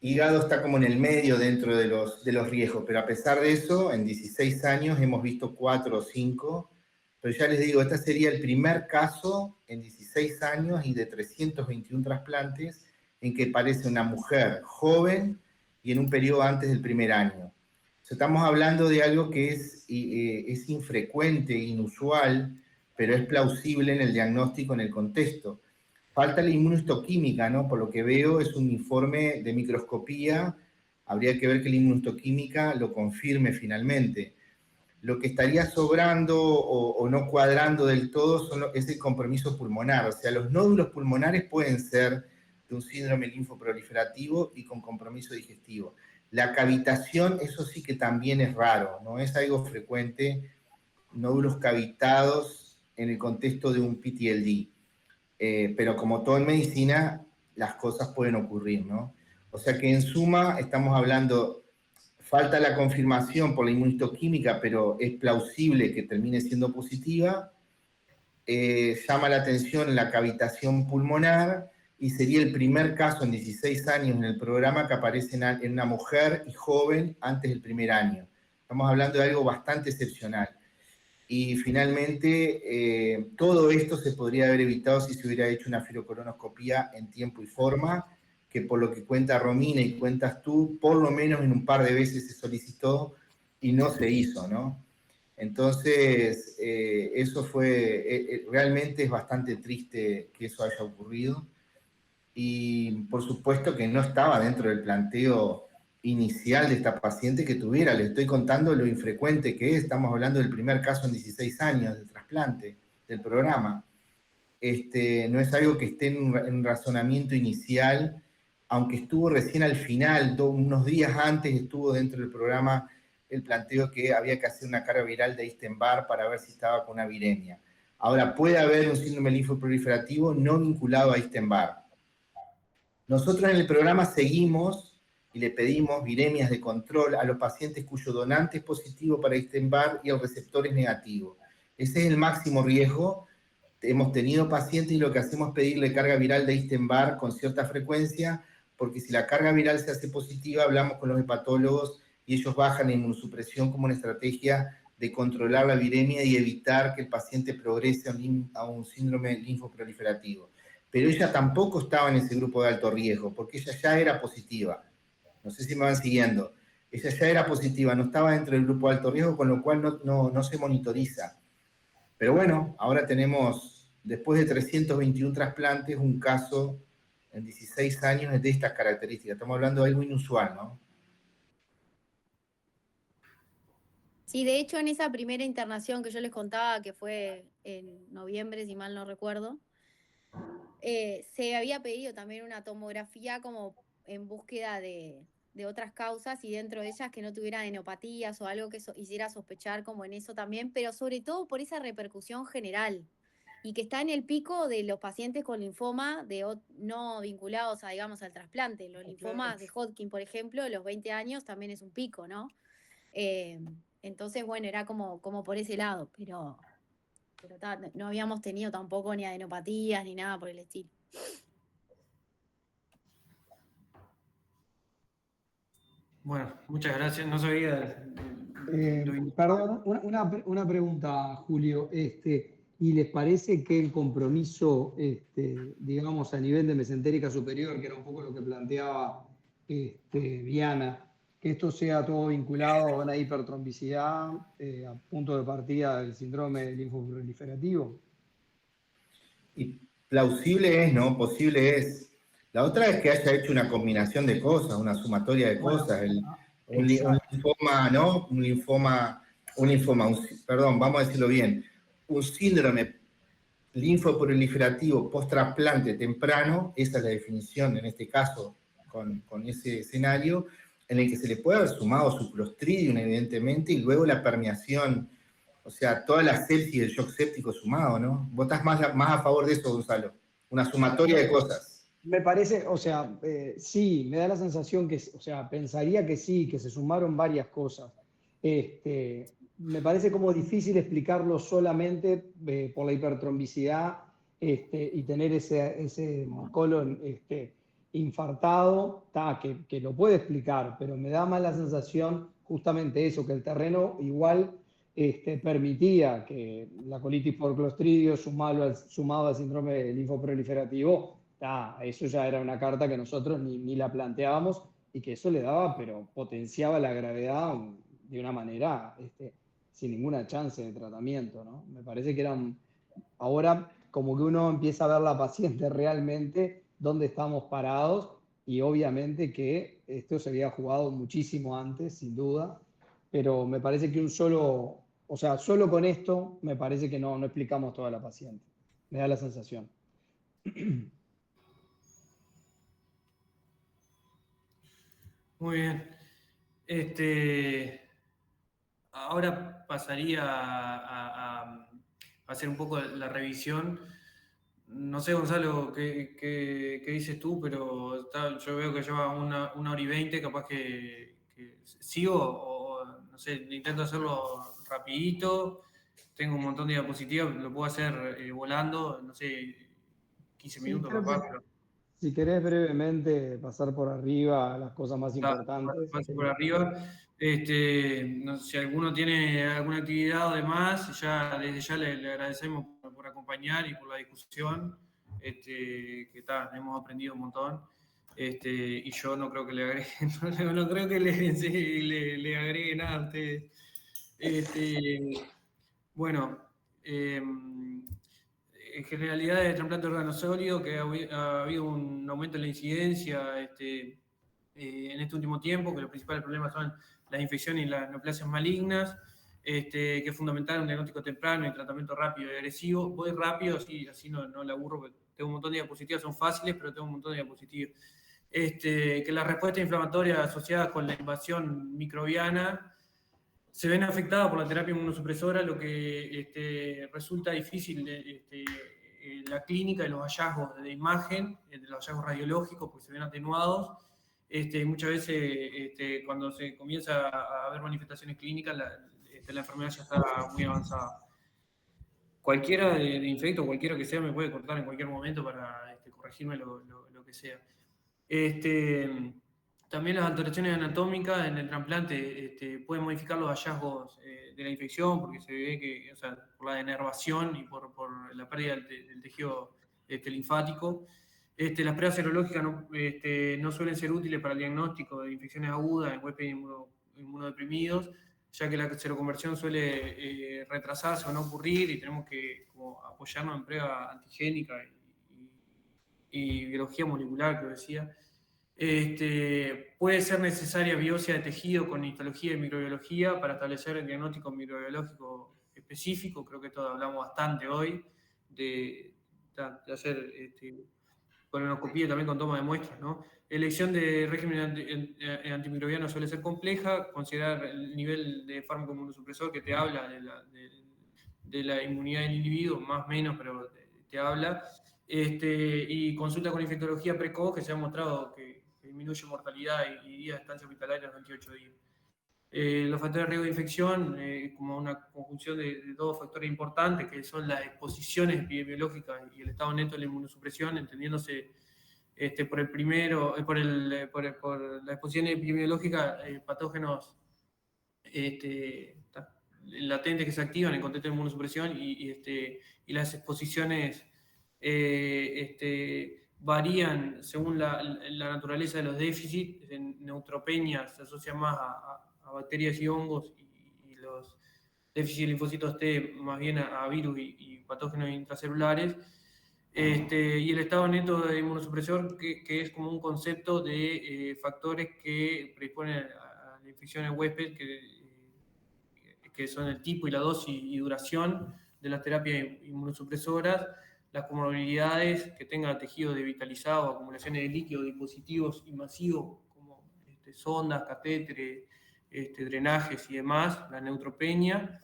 Speaker 6: Hígado está como en el medio dentro de los riesgos, pero a pesar de eso, en 16 años hemos visto 4 o 5, pero ya les digo, este sería el primer caso en 16 años y de 321 trasplantes en que aparece una mujer joven y en un periodo antes del primer año. O sea, estamos hablando de algo que es infrecuente, inusual, pero es plausible en el diagnóstico, en el contexto. Falta la inmunohistoquímica, ¿no? Por lo que veo es un informe de microscopía, habría que ver que la inmunohistoquímica lo confirme finalmente. Lo que estaría sobrando o no cuadrando del todo es el compromiso pulmonar, o sea, los nódulos pulmonares pueden ser de un síndrome linfoproliferativo y con compromiso digestivo. La cavitación, eso sí que también es raro, no es algo frecuente, nódulos cavitados en el contexto de un PTLD. Pero como todo en medicina, las cosas pueden ocurrir, ¿no? O sea que en suma estamos hablando, falta la confirmación por la inmunohistoquímica, pero es plausible que termine siendo positiva. Llama la atención la cavitación pulmonar y sería el primer caso en 16 años en el programa que aparece en una mujer y joven antes del primer año. Estamos hablando de algo bastante excepcional. Y finalmente, todo esto se podría haber evitado si se hubiera hecho una filocolonoscopía en tiempo y forma, que por lo que cuenta Romina y cuentas tú, por lo menos en un par de veces se solicitó y no se hizo, ¿no? Entonces, eso fue, realmente es bastante triste que eso haya ocurrido. Y por supuesto que no estaba dentro del planteo inicial de esta paciente que tuviera. Le estoy contando lo infrecuente que es. Estamos hablando del primer caso en 16 años del trasplante del programa. No es algo que esté en un razonamiento inicial, aunque estuvo recién al final, unos días antes estuvo dentro del programa el planteo que había que hacer una carga viral de Epstein-Barr para ver si estaba con una viremia. Ahora, puede haber un síndrome linfoproliferativo no vinculado a Epstein-Barr. Nosotros en el programa seguimos y le pedimos viremias de control a los pacientes cuyo donante es positivo para Epstein-Barr y el receptor es negativo. Ese es el máximo riesgo. Hemos tenido pacientes y lo que hacemos es pedirle carga viral de Epstein-Barr con cierta frecuencia, porque si la carga viral se hace positiva, hablamos con los hepatólogos y ellos bajan en inmunosupresión como una estrategia de controlar la viremia y evitar que el paciente progrese a un síndrome linfoproliferativo. Pero ella tampoco estaba en ese grupo de alto riesgo, porque ella ya era positiva. No sé si me van siguiendo. Ella ya era positiva, no estaba dentro del grupo de alto riesgo, con lo cual no se monitoriza. Pero bueno, ahora tenemos, después de 321 trasplantes, un caso en 16 años de estas características. Estamos hablando de algo inusual, ¿no?
Speaker 2: Sí, de hecho, en esa primera internación que yo les contaba, que fue en noviembre, si mal no recuerdo, se había pedido también una tomografía como en búsqueda de otras causas y dentro de ellas que no tuviera adenopatías o algo que hiciera sospechar como en eso también, pero sobre todo por esa repercusión general y que está en el pico de los pacientes con linfoma no vinculados a, digamos, al trasplante. Los linfomas de Hodgkin, por ejemplo, de los 20 años también es un pico, ¿no? Entonces, bueno, era como por ese lado, pero no habíamos tenido tampoco ni adenopatías ni nada por el estilo.
Speaker 1: Bueno, muchas gracias. No sabía.
Speaker 8: Perdón, una pregunta, Julio. ¿Y les parece que el compromiso, digamos, a nivel de mesentérica superior, que era un poco lo que planteaba Viana, que esto sea todo vinculado a una hipertrombicidad a punto de partida del síndrome linfoproliferativo?
Speaker 6: Y plausible es, ¿no? Posible es. La otra es que haya hecho una combinación de cosas, una sumatoria de
Speaker 8: Bueno,
Speaker 6: cosas. Un
Speaker 8: exacto.
Speaker 6: linfoma, ¿no? Perdón, vamos a decirlo bien. Un síndrome linfoproliferativo post-trasplante temprano, esa es la definición en este caso, con ese escenario, en el que se le puede haber sumado su Clostridium, evidentemente, y luego la permeación, o sea, toda la sepsis del shock séptico sumado, ¿no? ¿Vos estás más a favor de eso, Gonzalo? Una sumatoria de cosas.
Speaker 8: Me parece, o sea, sí, me da la sensación que, o sea, pensaría que sí, que se sumaron varias cosas. Me parece como difícil explicarlo solamente por la hipertrombicidad y tener ese colon infartado, que lo puede explicar, pero me da más la sensación justamente eso, que el terreno igual permitía que la colitis por Clostridio sumado al síndrome linfoproliferativo, eso ya era una carta que nosotros ni la planteábamos y que eso le daba, pero potenciaba la gravedad de una manera sin ninguna chance de tratamiento, ¿no? Me parece que ahora como que uno empieza a ver la paciente realmente dónde estamos parados y obviamente que esto se había jugado muchísimo antes, sin duda, pero me parece que solo con esto me parece que no explicamos toda la paciente. Me da la sensación.
Speaker 1: Muy bien. Ahora pasaría a hacer un poco la revisión. No sé, Gonzalo, qué dices tú, pero yo veo que lleva una hora y 20, capaz que sigo o, no sé, intento hacerlo rapidito. Tengo un montón de diapositivas, lo puedo hacer volando, no sé, 15
Speaker 8: Sí,
Speaker 1: minutos
Speaker 8: creo
Speaker 1: capaz,
Speaker 8: que
Speaker 1: pero
Speaker 8: si querés brevemente pasar por arriba las cosas más importantes.
Speaker 1: paso por arriba. No sé, si alguno tiene alguna actividad o demás, desde ya le agradecemos por acompañar y por la discusión, hemos aprendido un montón. Y yo no creo que le agregue, no creo que le agregue nada a ustedes. Bueno, en generalidad de trasplante de órganos sólidos, que ha habido un aumento en la incidencia en este último tiempo, que los principales problemas son las infecciones y las neoplasias malignas, que es fundamental un diagnóstico temprano y tratamiento rápido y agresivo. Voy rápido, así no la aburro, porque tengo un montón de diapositivas, son fáciles, pero tengo un montón de diapositivas. Que la respuesta inflamatoria asociada con la invasión microbiana se ven afectadas por la terapia inmunosupresora, lo que resulta difícil la clínica y los hallazgos de imagen, de los hallazgos radiológicos, porque se ven atenuados. Muchas veces cuando se comienza a ver manifestaciones clínicas, la enfermedad ya está muy avanzada. Cualquiera de infecto, cualquiera que sea, me puede cortar en cualquier momento para corregirme lo que sea. También las alteraciones anatómicas en el trasplante pueden modificar los hallazgos de la infección, porque se ve que, o sea, por la denervación y por la pérdida del tejido linfático. Las pruebas serológicas no suelen ser útiles para el diagnóstico de infecciones agudas en huéspedes inmunodeprimidos, ya que la seroconversión suele retrasarse o no ocurrir y tenemos que apoyarnos en prueba antigénica y biología molecular, que decía. Puede ser necesaria biopsia de tejido con histología y microbiología para establecer el diagnóstico microbiológico específico. Creo que esto hablamos bastante hoy, de hacer colonoscopía también con toma de muestras, ¿no? Elección de régimen antimicrobiano suele ser compleja, considerar el nivel de fármaco inmunosupresor que te habla de la inmunidad del individuo, más o menos, pero te habla. Y consulta con infectología precoz, que se ha mostrado que disminuye mortalidad y días de estancia hospitalaria a 28 días. Los factores de riesgo de infección, como una conjunción de dos factores importantes, que son las exposiciones epidemiológicas y el estado neto de la inmunosupresión, entendiéndose por el primero, por la exposición epidemiológica, patógenos latentes que se activan en contexto de inmunosupresión y las exposiciones varían según la naturaleza de los déficits. En neutropenia se asocia más a bacterias y hongos, y los déficits de linfocitos T más bien a virus y patógenos intracelulares. Y el estado neto de inmunosupresor, que es como un concepto de factores que predisponen a la infección en huésped, que son el tipo y la dosis y duración de las terapias inmunosupresoras, las comorbilidades, que tenga tejido devitalizado, acumulaciones de líquidos, dispositivos invasivos como sondas, catéteres, drenajes y demás, la neutropenia,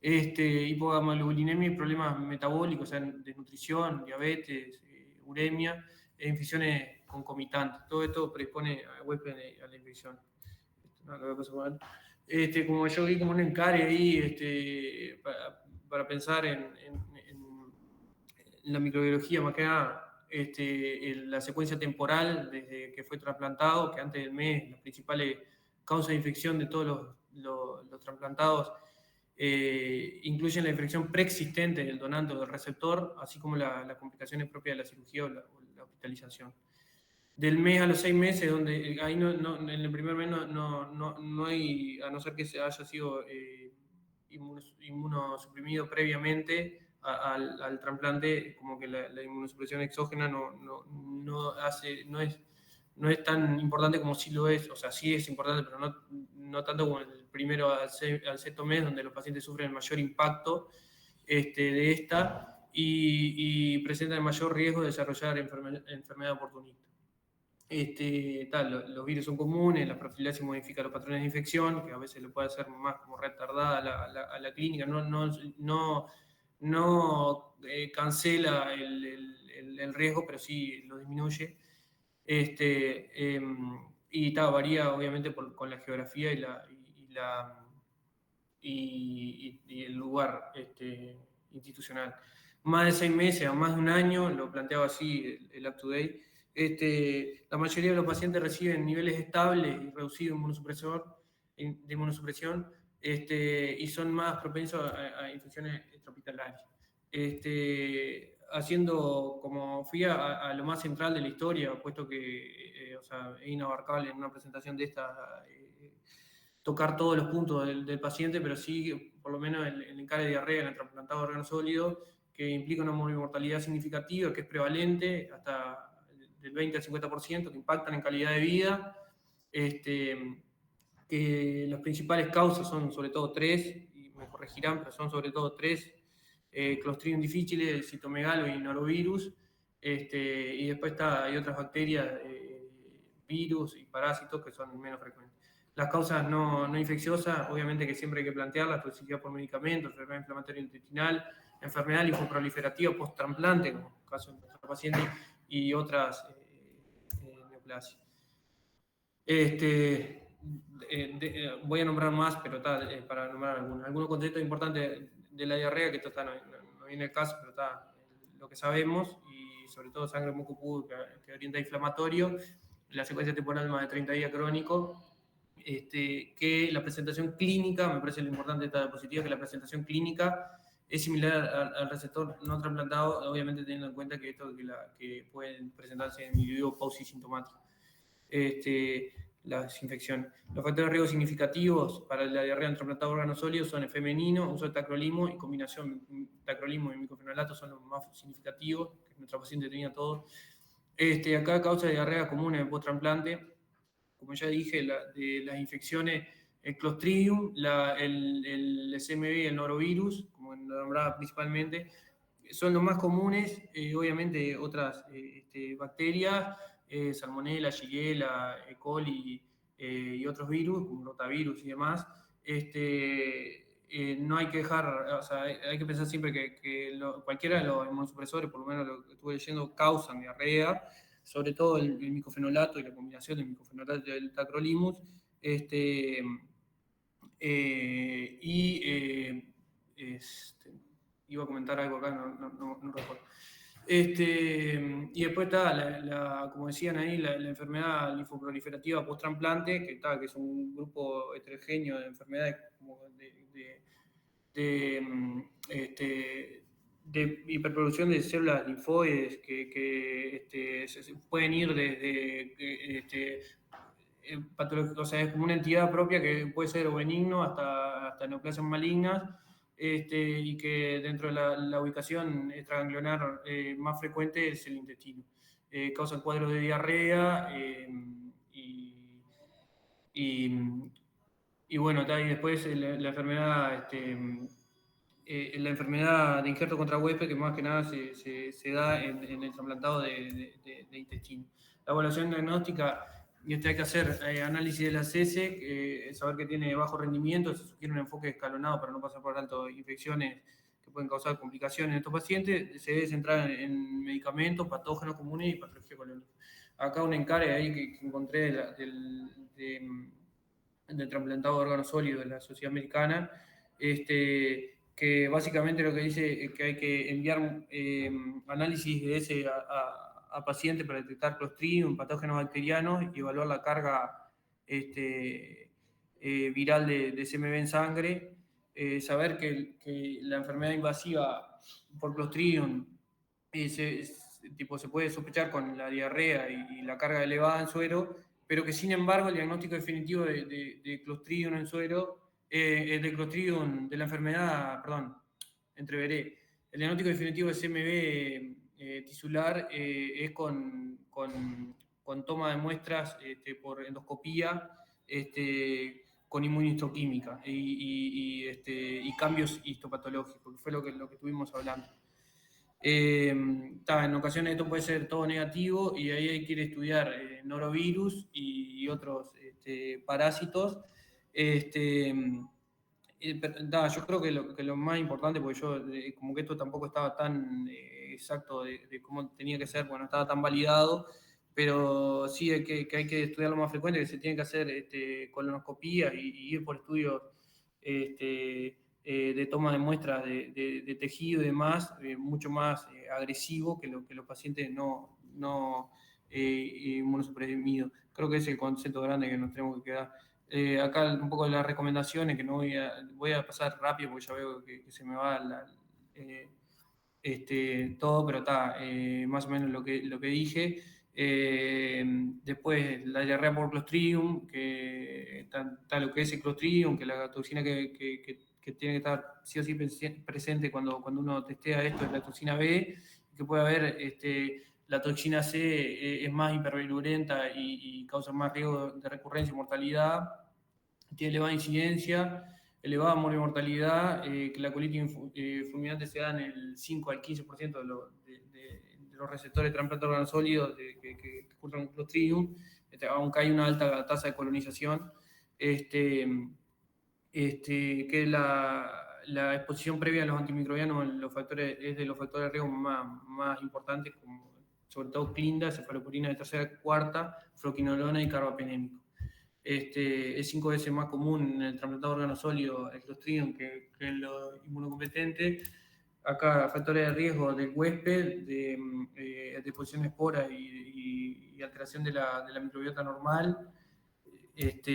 Speaker 1: hipogamaglobulemiia y problemas metabólicos, o sea, desnutrición, diabetes, uremia, e infecciones concomitantes. Todo esto predispone al huésped a la infección. Como yo vi como un encare ahí, para pensar en la microbiología, más que nada, la secuencia temporal desde que fue trasplantado, que antes del mes las principales causas de infección de todos los trasplantados incluyen la infección preexistente del donante o del receptor, así como las complicaciones propias de la cirugía o la hospitalización. Del mes a los 6 meses, donde ahí en el primer mes no hay, a no ser que se haya sido inmunosuprimido previamente al trasplante, como que la inmunosupresión exógena no es tan importante como sí lo es. O sea, sí es importante, pero no tanto como el primero al sexto mes, donde los pacientes sufren el mayor impacto de esta y presentan el mayor riesgo de desarrollar enfermedad oportunista. Los virus son comunes, la profilaxis modifica los patrones de infección, que a veces lo puede hacer más como retardada a la clínica, no cancela el riesgo, pero sí lo disminuye. Varía obviamente con la geografía y el lugar institucional. Más de 6 meses o más de un año, lo planteaba así el UpToDate. La mayoría de los pacientes reciben niveles estables y reducidos de inmunosupresión, y son más propensos a infecciones extrahospitalarias. Haciendo como fui a lo más central de la historia, puesto que es inabarcable en una presentación de esta tocar todos los puntos del paciente, pero sí por lo menos el encare de diarrea en el trasplantado de órgano sólido, que implica una mortalidad significativa, que es prevalente, hasta del 20 al 50%, que impactan en calidad de vida, que las principales causas son sobre todo 3, y me corregirán, pero son sobre todo 3, Clostridium difficile, el citomegalo y norovirus, y después hay otras bacterias, virus y parásitos que son menos frecuentes. Las causas no infecciosas, obviamente que siempre hay que plantearlas: toxicidad por medicamentos, enfermedad inflamatoria intestinal, enfermedad linfoproliferativa post-trasplante, como el caso de nuestro paciente, y otras neoplasias. Voy a nombrar más, pero para nombrar algunos conceptos importantes de la diarrea, que esto no viene el caso, pero lo que sabemos, y sobre todo sangre muco-público que orienta inflamatorio, la secuencia temporal de más de 30 días crónico, que la presentación clínica, me parece lo importante de esta diapositiva, que la presentación clínica es similar al receptor no trasplantado, obviamente teniendo en cuenta que que pueden presentarse en individuos pausisintomáticos. Las infecciones. Los factores de riesgo significativos para la diarrea en trasplantado de órganos sólidos son el femenino, uso de tacrolimo y combinación tacrolimo y micofenolato son los más significativos, que nuestra paciente tenía todo. Acá causa de diarrea comunes en post-trasplante, como ya dije, de las infecciones, el Clostridium, el SMB y el norovirus, como lo nombraba principalmente, son los más comunes. Obviamente otras bacterias, Salmonella, Shigella, E. coli y otros virus, como rotavirus y demás. No hay que dejar, hay que pensar siempre que cualquiera de los inmunosupresores, por lo menos lo que estuve leyendo, causan diarrea, sobre todo el micofenolato y la combinación del micofenolato y del tacrolimus. Iba a comentar algo acá, no recuerdo. Y después está, como decían ahí, la enfermedad linfoproliferativa post-trasplante, que es un grupo heterogéneo de enfermedades como de hiperproducción de células linfoides que se pueden ir desde patología, o sea, es como una entidad propia que puede ser o benigno hasta neoplasias malignas, y que dentro de la ubicación extraganglionar más frecuente es el intestino. Causan cuadros de diarrea y bueno, y después la enfermedad de injerto contra huésped, que más que nada se da en el trasplantado de intestino. La evaluación diagnóstica, hay que hacer análisis de las heces, saber que tiene bajo rendimiento, se sugiere un enfoque escalonado para no pasar por alto infecciones que pueden causar complicaciones en estos pacientes. Se debe centrar en medicamentos, patógenos comunes y patología colónica. Acá un encare ahí que encontré del trasplantado de órganos sólidos de la Sociedad Americana, que básicamente lo que dice es que hay que enviar análisis de ese a pacientes para detectar Clostridium, patógenos bacterianos y evaluar la carga viral de CMV en sangre. Saber que la enfermedad invasiva por Clostridium se puede sospechar con la diarrea y la carga elevada en suero, pero que sin embargo el diagnóstico definitivo de Clostridium en suero, de Clostridium, de la enfermedad, perdón, entreveré, el diagnóstico definitivo de CMV tisular es con toma de muestras por endoscopía, con inmunohistoquímica y cambios histopatológicos, que fue lo que estuvimos hablando. En ocasiones esto puede ser todo negativo y ahí hay que ir a estudiar norovirus y otros parásitos. Yo creo que lo más importante, porque yo como que esto tampoco estaba tan exacto de cómo tenía que ser, bueno, estaba tan validado, pero sí que hay que estudiarlo más frecuente, que se tiene que hacer colonoscopía y ir por estudios de toma de muestras de tejido y demás, mucho más agresivo que los pacientes no inmunosuprimidos. Creo que ese es el concepto grande que nos tenemos que quedar. Acá un poco de las recomendaciones, que no voy a pasar rápido porque ya veo que se me va todo, pero está más o menos lo que dije. Después la diarrea por Clostridium, que está lo que es el Clostridium, que la toxina que tiene que estar sí o sí presente cuando uno testea esto es la toxina B, que puede haber la toxina C es más hipervirulenta y causa más riesgo de recurrencia y mortalidad, tiene elevada incidencia, elevada mortalidad, que la colitis fulminante se da en el 5 al 15% de los receptores de trasplante de órganos sólidos que cursan Clostridium, aunque hay una alta tasa de colonización, que la exposición previa a los antimicrobianos es de los factores de riesgo más importantes, como sobre todo clinda, cefalopurina de tercera, cuarta, fluoquinolona y carbapenémico. Es 5 veces más común en el trasplantado de órganos sólidos el Clostridium que en los inmunocompetentes. Acá factores de riesgo del huésped, de exposición a esporas y alteración de la microbiota normal. Esto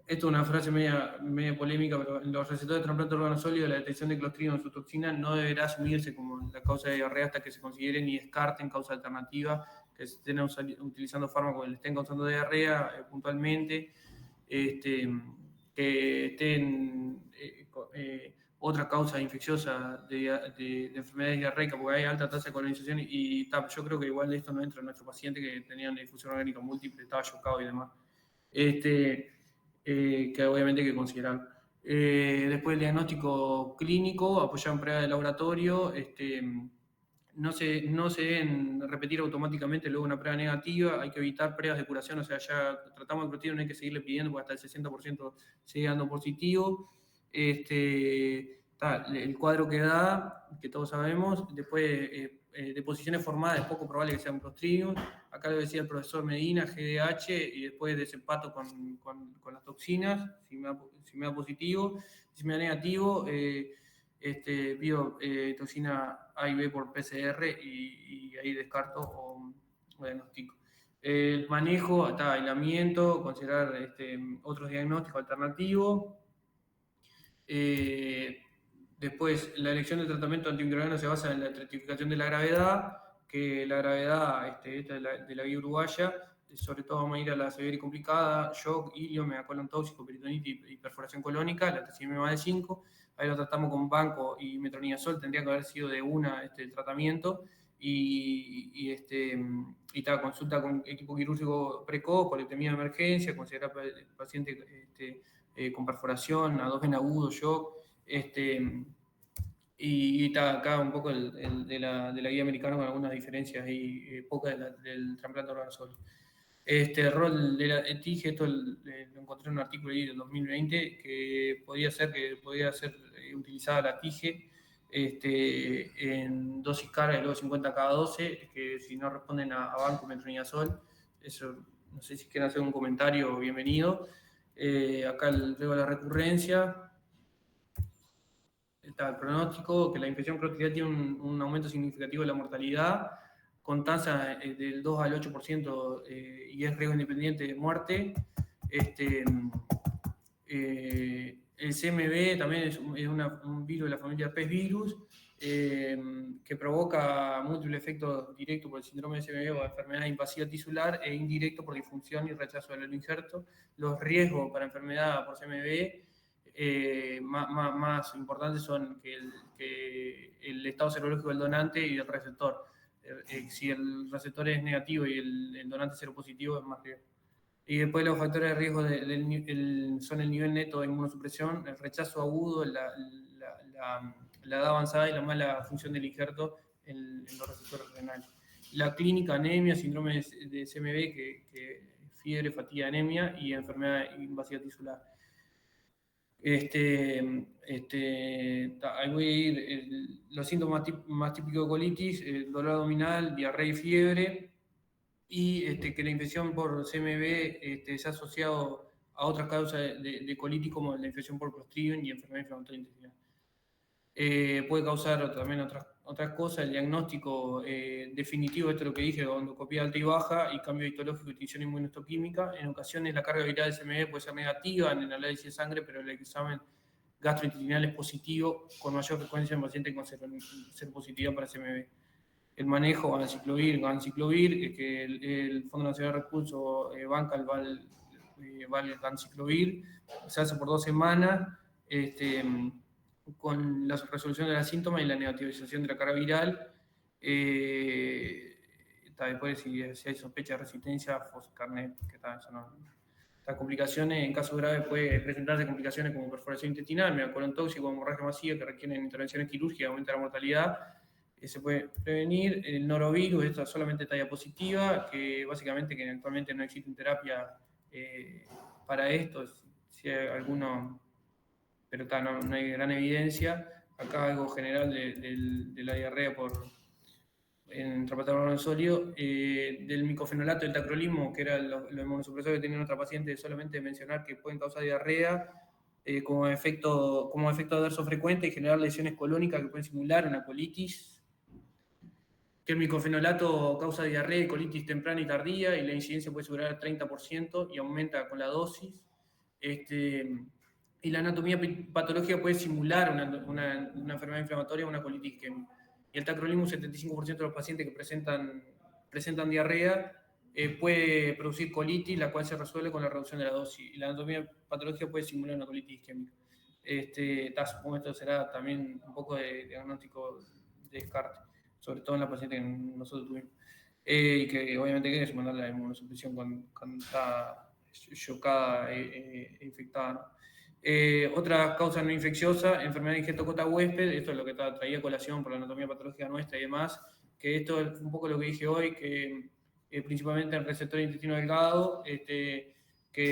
Speaker 1: es una frase media polémica, pero en los receptores de trasplante de órganos sólidos, la detección de Clostridium en su toxina no deberá asumirse como la causa de diarrea hasta que se consideren y descarten causa alternativa, que se estén utilizando fármacos que le estén causando diarrea puntualmente, que estén otra causa infecciosa de enfermedades diarreicas, porque hay alta tasa de colonización yo creo que igual de esto no entra en nuestro paciente que tenían difusión orgánica múltiple, estaba chocado y demás. Que obviamente hay que considerar. Después el diagnóstico clínico, apoyado en pruebas de laboratorio, no se deben repetir automáticamente luego una prueba negativa, hay que evitar pruebas de curación, o sea, ya tratamos de Clostridium, no hay que seguirle pidiendo porque hasta el 60% sigue dando positivo. El cuadro que da, que todos sabemos, después deposiciones formadas, es poco probable que sea un Clostridium. Acá lo decía el profesor Medina, GDH, y después desempato con las toxinas, si me da positivo. Si me da negativo, pido toxina A y B por PCR y ahí descarto o diagnostico. El manejo, aislamiento, considerar otros diagnósticos alternativos. Después, la elección del tratamiento antimicrobiano se basa en la estratificación de la gravedad, que la gravedad esta de la guía uruguaya, sobre todo vamos a ir a la severa y complicada, shock, ilio, megacolon tóxico, peritonitis y perforación colónica, la TCM más de 5. Ahí lo tratamos con banco y metronidazol, tendría que haber sido de una el tratamiento. Y consulta con equipo quirúrgico precoz, colectomía de emergencia, considerar paciente con perforación, adógeno agudo, shock. Y está acá un poco de la guía americana con algunas diferencias y pocas del trasplante de órganos sólidos. El rol de la TIG, esto lo encontré en un artículo ahí del 2020 que podía ser utilizada la TIG en dosis cara de luego 50 cada 12, que si no responden a banco metronidazol, eso no sé si quieren hacer un comentario, bienvenido. Acá el riesgo de la recurrencia. Está el pronóstico, que la infección crónica tiene un aumento significativo de la mortalidad, con tasa del 2 al 8% y es riesgo independiente de muerte. El CMV también es un virus de la familia herpes virus, que provoca múltiples efectos directos por el síndrome de CMV o enfermedad invasiva tisular e indirecto por disfunción y rechazo del injerto. Los riesgos para enfermedad por CMV más importantes son que el estado serológico del donante y del receptor. Si el receptor es negativo y el donante es seropositivo, es más riesgo. Y después los factores de riesgo son el nivel neto de inmunosupresión, el rechazo agudo, la edad avanzada y la mala función del injerto en los receptores renales. La clínica, anemia, síndrome de CMV, que fiebre, fatiga, anemia y enfermedad invasiva tisular. Ahí voy a ir los síntomas más típicos de colitis, dolor abdominal, diarrea y fiebre, y que la infección por CMV se ha asociado a otras causas de colitis como la infección por Clostridium y enfermedad inflamatoria intestinal. Puede causar también otras cosas, el diagnóstico definitivo, esto es lo que dije, endoscopía alta y baja y cambio histológico y tinción inmunohistoquímica. En ocasiones la carga viral del CMV puede ser negativa en el análisis de sangre, pero el examen gastrointestinal es positivo, con mayor frecuencia en pacientes con seropositividad para CMV. El manejo ganciclovir, que el Fondo Nacional de Recursos banca el ganciclovir, se hace por 2 semanas, con la resolución de los síntomas y la negativización de la carga viral. Después, si hay sospecha de resistencia, Foscarnet, que eso no. Las complicaciones, en casos graves, puede presentarse complicaciones como perforación intestinal, megacolon tóxico, hemorragia masiva, que requieren intervenciones quirúrgicas, aumenta la mortalidad. Se puede prevenir. El norovirus, esta solamente talla positiva, que básicamente que actualmente no existe terapia para esto, si hay alguno, pero no hay gran evidencia. Acá algo general de la diarrea en trasplante de órgano sólido, del micofenolato del tacrolimus, que era los inmunosupresores que tenía otra paciente, solamente mencionar que pueden causar diarrea como efecto adverso frecuente y generar lesiones colónicas que pueden simular una colitis. Que el micofenolato causa diarrea y colitis temprana y tardía y la incidencia puede superar el 30% y aumenta con la dosis. Y la anatomía patológica puede simular una enfermedad inflamatoria o una colitis isquémica. Y el tacrolimus, 75% de los pacientes que presentan diarrea puede producir colitis, la cual se resuelve con la reducción de la dosis. Y la anatomía patológica puede simular una colitis isquémica. Supongo que esto será también un poco de diagnóstico de descarte, sobre todo en la paciente que nosotros tuvimos. Y que obviamente hay que mandar la inmunosupresión cuando está chocada e infectada, ¿no? Otra causa no infecciosa, enfermedad de injerto cota huésped, esto es lo que traía colación por la anatomía patológica nuestra y demás, que esto es un poco lo que dije hoy, que principalmente el receptor intestino delgado, que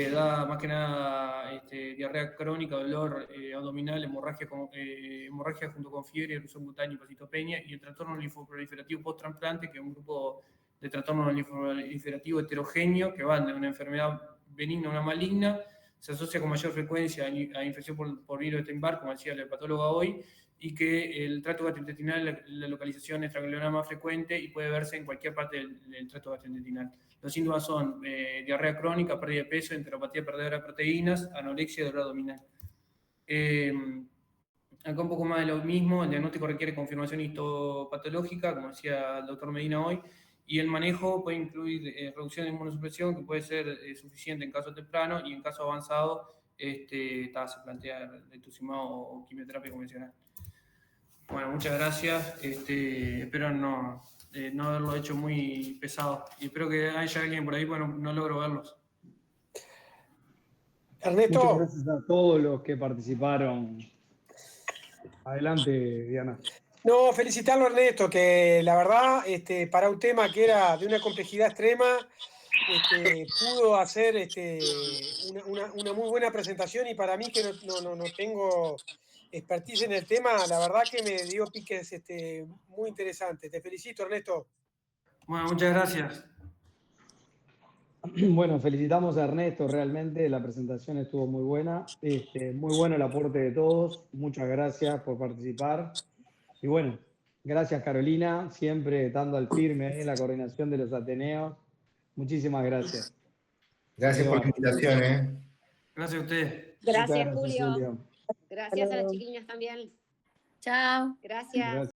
Speaker 1: da más que nada diarrea crónica, dolor abdominal, hemorragia junto con fiebre, erupción cutánea y pasitopenia, y el trastorno linfoproliferativo post-trasplante, que es un grupo de trastorno linfoproliferativo heterogéneo, que van de una enfermedad benigna a una maligna, se asocia con mayor frecuencia a infección por virus de Epstein-Barr, como decía el patólogo hoy, y que el tracto gastrointestinal, la localización extracelular más frecuente y puede verse en cualquier parte del tracto gastrointestinal. Los síntomas son diarrea crónica, pérdida de peso, enteropatía perdedora de proteínas, anorexia y dolor abdominal. Acá un poco más de lo mismo, el diagnóstico requiere confirmación histopatológica, como decía el doctor Medina hoy, y el manejo puede incluir reducción de inmunosupresión, que puede ser suficiente en caso temprano, y en caso avanzado se plantea rituximab o quimioterapia convencional. Bueno, muchas gracias. Espero no haberlo hecho muy pesado. Y espero que haya alguien por ahí, bueno, no logro verlos.
Speaker 5: Ernesto.
Speaker 8: Muchas gracias a todos los que participaron. Adelante, Diana.
Speaker 5: No, felicitarlo Ernesto, que la verdad, para un tema que era de una complejidad extrema, pudo hacer una muy buena presentación, y para mí que no tengo expertise en el tema, la verdad que me dio piques muy interesantes. Te felicito, Ernesto.
Speaker 1: Bueno, muchas gracias.
Speaker 8: Bueno, felicitamos a Ernesto, realmente la presentación estuvo muy buena, muy bueno el aporte de todos, muchas gracias por participar. Y bueno, gracias Carolina, siempre estando al firme en la coordinación de los Ateneos. Muchísimas gracias.
Speaker 6: Gracias por la invitación.
Speaker 1: Gracias a ustedes.
Speaker 4: Gracias,
Speaker 8: Muchas
Speaker 4: Julio. Gracias a las chiquilinas también.
Speaker 2: Chao.
Speaker 4: Gracias.